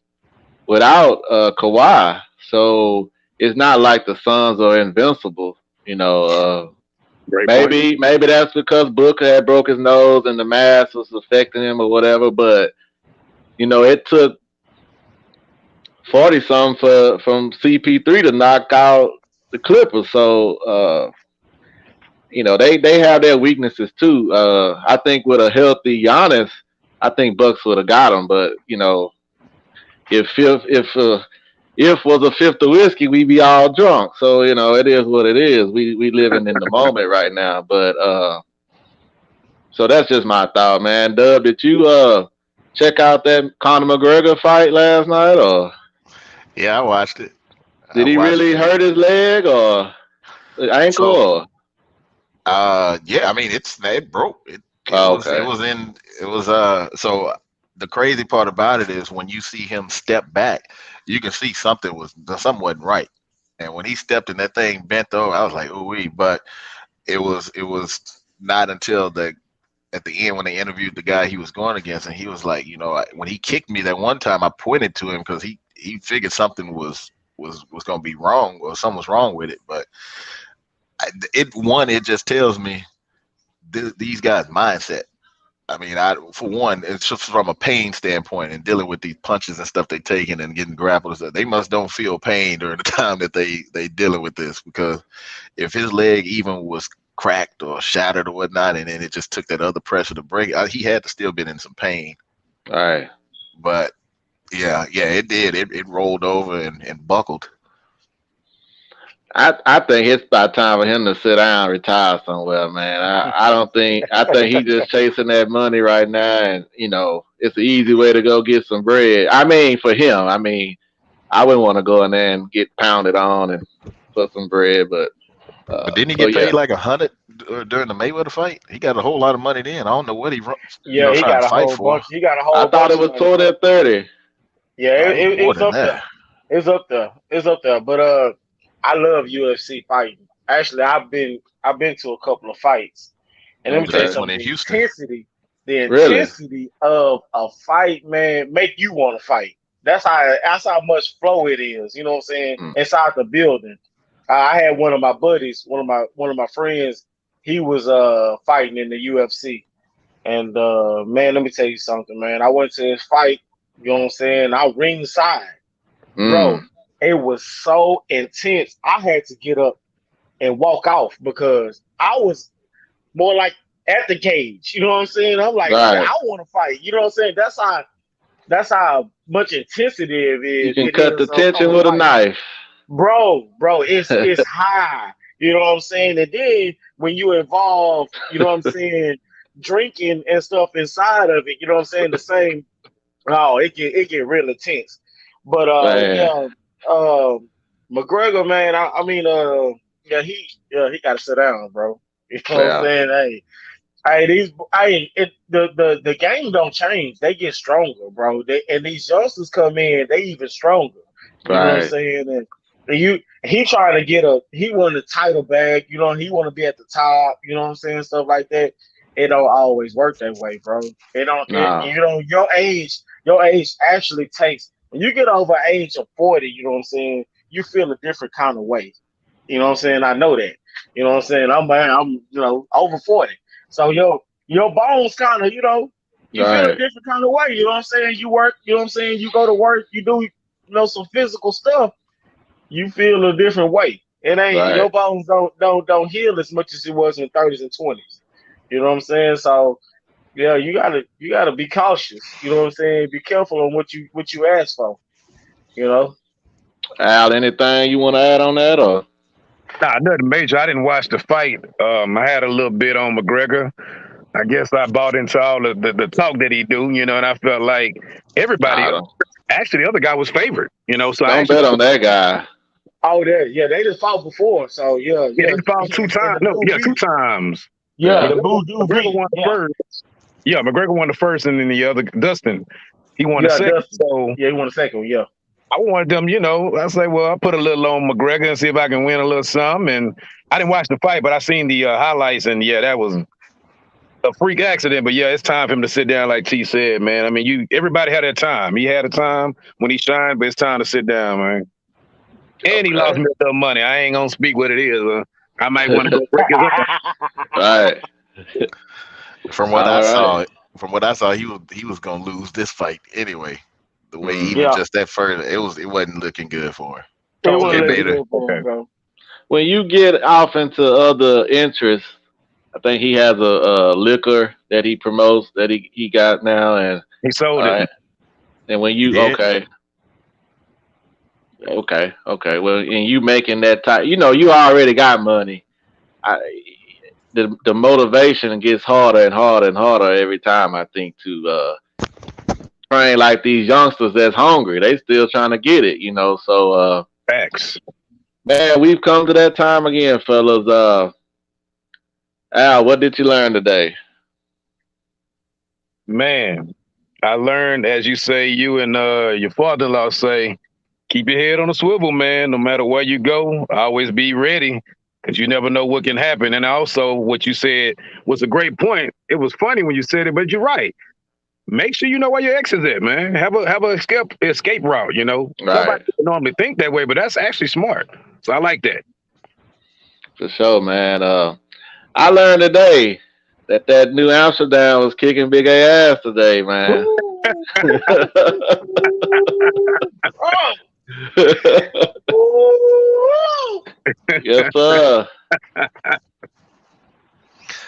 without Kawhi, so it's not like the Suns are invincible. You know, Great point. maybe that's because Booker had broke his nose and the mask was affecting him or whatever. But you know, it took 40 something from CP3 to knock out the Clippers. So you know, they have their weaknesses too. I think with a healthy Giannis, I think Bucks would have got him. But you know, if was a fifth of whiskey, we be all drunk. So you know, it is what it is. We living in the moment right now. But so that's just my thought, man. Dub, did you check out that Conor McGregor fight last night, or Yeah, I watched it. did he really hurt his leg or ankle? Or? Yeah, I mean it broke. It was so the crazy part about it is when you see him step back, you can see something wasn't right. And when he stepped and that thing bent over, I was like, ooh wee. But it was not until at the end when they interviewed the guy he was going against, and he was like, you know, when he kicked me that one time, I pointed to him because he figured something was going to be wrong or something was wrong with it. But it just tells me these guys' mindset. I mean, for one, it's just from a pain standpoint and dealing with these punches and stuff they taking and getting grappled. They must don't feel pain during the time that they dealing with this, because if his leg even was cracked or shattered or whatnot, and then it just took that other pressure to break it, he had to still been in some pain. All right. But yeah, it did. It rolled over and buckled. I think it's about time for him to sit down and retire somewhere, man. I think he's just chasing that money right now, and you know, it's an easy way to go get some bread. I mean, for him, I wouldn't want to go in there and get pounded on and put some bread, but didn't he get paid like $100 during the Mayweather fight? He got a whole lot of money then. I don't know what he Yeah, he got a whole bunch. He got a whole. I thought it was 20 or 30. Yeah, it's up there. It's up there. It's up there. But I love UFC fighting. Actually, I've been to a couple of fights, and let me tell you something. The intensity of a fight, man, make you want to fight. That's how much flow it is. You know what I'm saying? Inside the building. I had one of my buddies, one of my friends. He was fighting in the UFC, and man, let me tell you something, man. I went to his fight. You know what I'm saying? I ringside, bro. It was so intense. I had to get up and walk off because I was more like at the cage. You know what I'm saying? I'm like, right. I want to fight. You know what I'm saying? That's how much intensity it is. You can cut the tension with a knife. Bro, it's high. You know what I'm saying? And then when you involve, you know what I'm saying, drinking and stuff inside of it, you know what I'm saying? The same. Oh, it get real intense. But McGregor, man, I mean, he got to sit down, bro. You know what I'm saying? The game don't change. They get stronger, bro. And these youngsters come in, they even stronger. You know what I'm saying? And he trying to he want a title bag. You know, he want to be at the top. You know what I'm saying? Stuff like that. It don't always work that way, bro. It don't. You know, your age actually takes. When you get over age of 40, you know what I'm saying, you feel a different kind of way. You know what I'm saying? I know that. You know what I'm saying? I'm you know, over 40. So your bones kind of, you know, you feel a different kind of way. You know what I'm saying? You work, you know what I'm saying? You go to work, you do, you know, some physical stuff. You feel a different way. It ain't your bones don't heal as much as it was in 30s and 20s. You know what I'm saying? So yeah, you gotta be cautious. You know what I'm saying? Be careful on what you ask for. You know. Al, anything you want to add on that, or? Nah, nothing major. I didn't watch the fight. I had a little bit on McGregor. I guess I bought into all the talk that he do, you know, and I felt like everybody. Actually, the other guy was favored, you know. So don't bet on that guy. Oh, they just fought before, so yeah. They fought 2 times. No, 2 times. Yeah, McGregor won the first. Yeah, McGregor won the first, and then the other Dustin, he won the second. So he won the second. Yeah, I wanted them, you know. I say, well, I'll put a little on McGregor and see if I can win a little something. And I didn't watch the fight, but I seen the highlights, and yeah, that was a freak accident, but yeah, it's time for him to sit down, like T said, man. I mean, everybody had their time. He had a time when he shined, but it's time to sit down, man. And he lost Okay. me some money. I ain't gonna speak what it is. I might want to go break his arm. Right. From what I All right. saw, he was gonna lose this fight anyway. The way Mm. even Yeah, just that first, it wasn't looking good for him. it Oh, was They okay, looking made it. good for okay. him, bro. When you get off into other interests, I think he has a liquor that he promotes that he got now, and He sold it. uh, and when you Yeah, okay, well, and you making that type, you already got money. I, the motivation gets harder and harder and harder every time. I think to train like these youngsters that's hungry, they still trying to get it. So Facts. man, we've come to that time again, fellas. Al, what did you learn today? Man, I learned, as you say, you and your father-in-law say, keep your head on a swivel, man. No matter where you go, always be ready because you never know what can happen. And also, what you said was a great point. It was funny when you said it, but you're right. Make sure you know where your ex is at, man. Have a escape route. Nobody Right, would normally think that way, but that's actually smart. So I like that. for sure, man. I learned today that New Amsterdam was kicking big ass today, man. Ooh. Oh. Ooh. Yes, sir.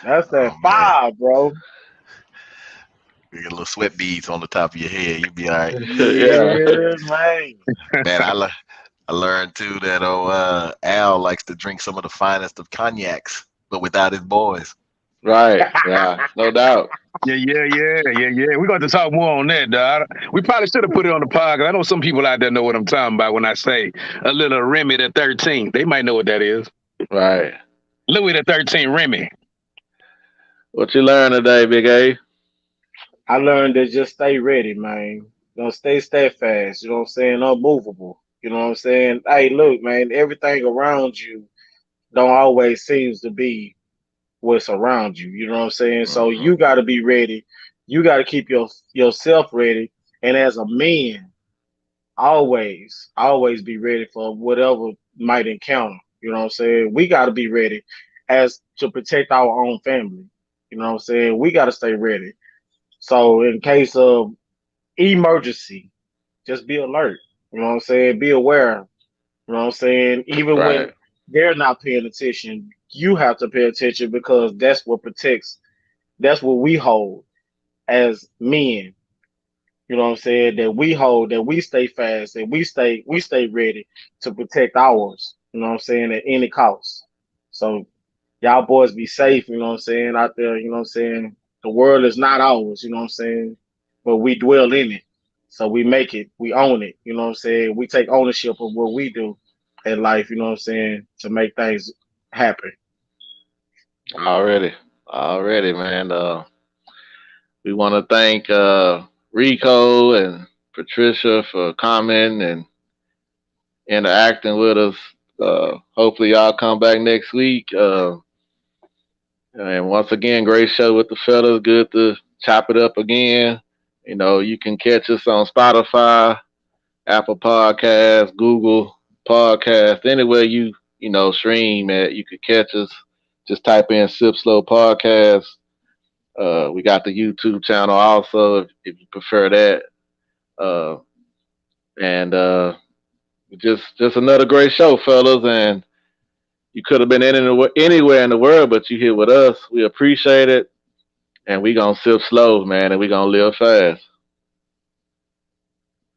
That's Oh that man, fire, bro. you get a little sweat beads on the top of your head, you'll be all right. Yeah. Yeah, man. Man, I learned too that Al likes to drink some of the finest of cognacs, but without his boys. Right. Yeah. No doubt. Yeah. We're going to talk more on that, dog. We probably should have put it on the podcast. I know some people out there know what I'm talking about when I say a little Remy the 13th. They might know what that is. Right. Louis the 13th, Remy. What you learned today, Big A? I learned to just stay ready, man. Stay steadfast. You know what I'm saying? Unmovable. You know what I'm saying? Hey, look, man. Everything around you don't always seems to be what's around you. You know what I'm saying? So Hmm. you got to be ready. You got to keep yourself ready. And as a man, always be ready for whatever might encounter. You know what I'm saying? We got to be ready as to protect our own family. You know what I'm saying? We got to stay ready. So in case of emergency, just be alert. You know what I'm saying? Be aware. You know what I'm saying? Even when Right. they're not paying attention, you have to pay attention because that's what we hold as men. You know what I'm saying? That we hold, that we stay fast, that we stay ready to protect ours. You know what I'm saying? At any cost. So y'all boys be safe, you know what I'm saying, out there, you know what I'm saying? The world is not ours, you know what I'm saying? But we dwell in it. So we make it, we own it, you know what I'm saying? We take ownership of what we do in life, you know what I'm saying, to make things happen. Already, man. We want to thank Rico and Patricia for commenting and interacting with us. Hopefully, y'all come back next week. And once again, great show with the fellas. Good to chop it up again. You can catch us on Spotify, Apple Podcasts, Google Podcasts, anywhere you stream at. You could catch us. Just type in Sip Slow Podcast. We got the YouTube channel also if you prefer that. Uh, and just another great show, fellas. And you could have been anywhere in the world, but you here with us. We appreciate it. And we gonna sip slow, man, and we gonna live fast.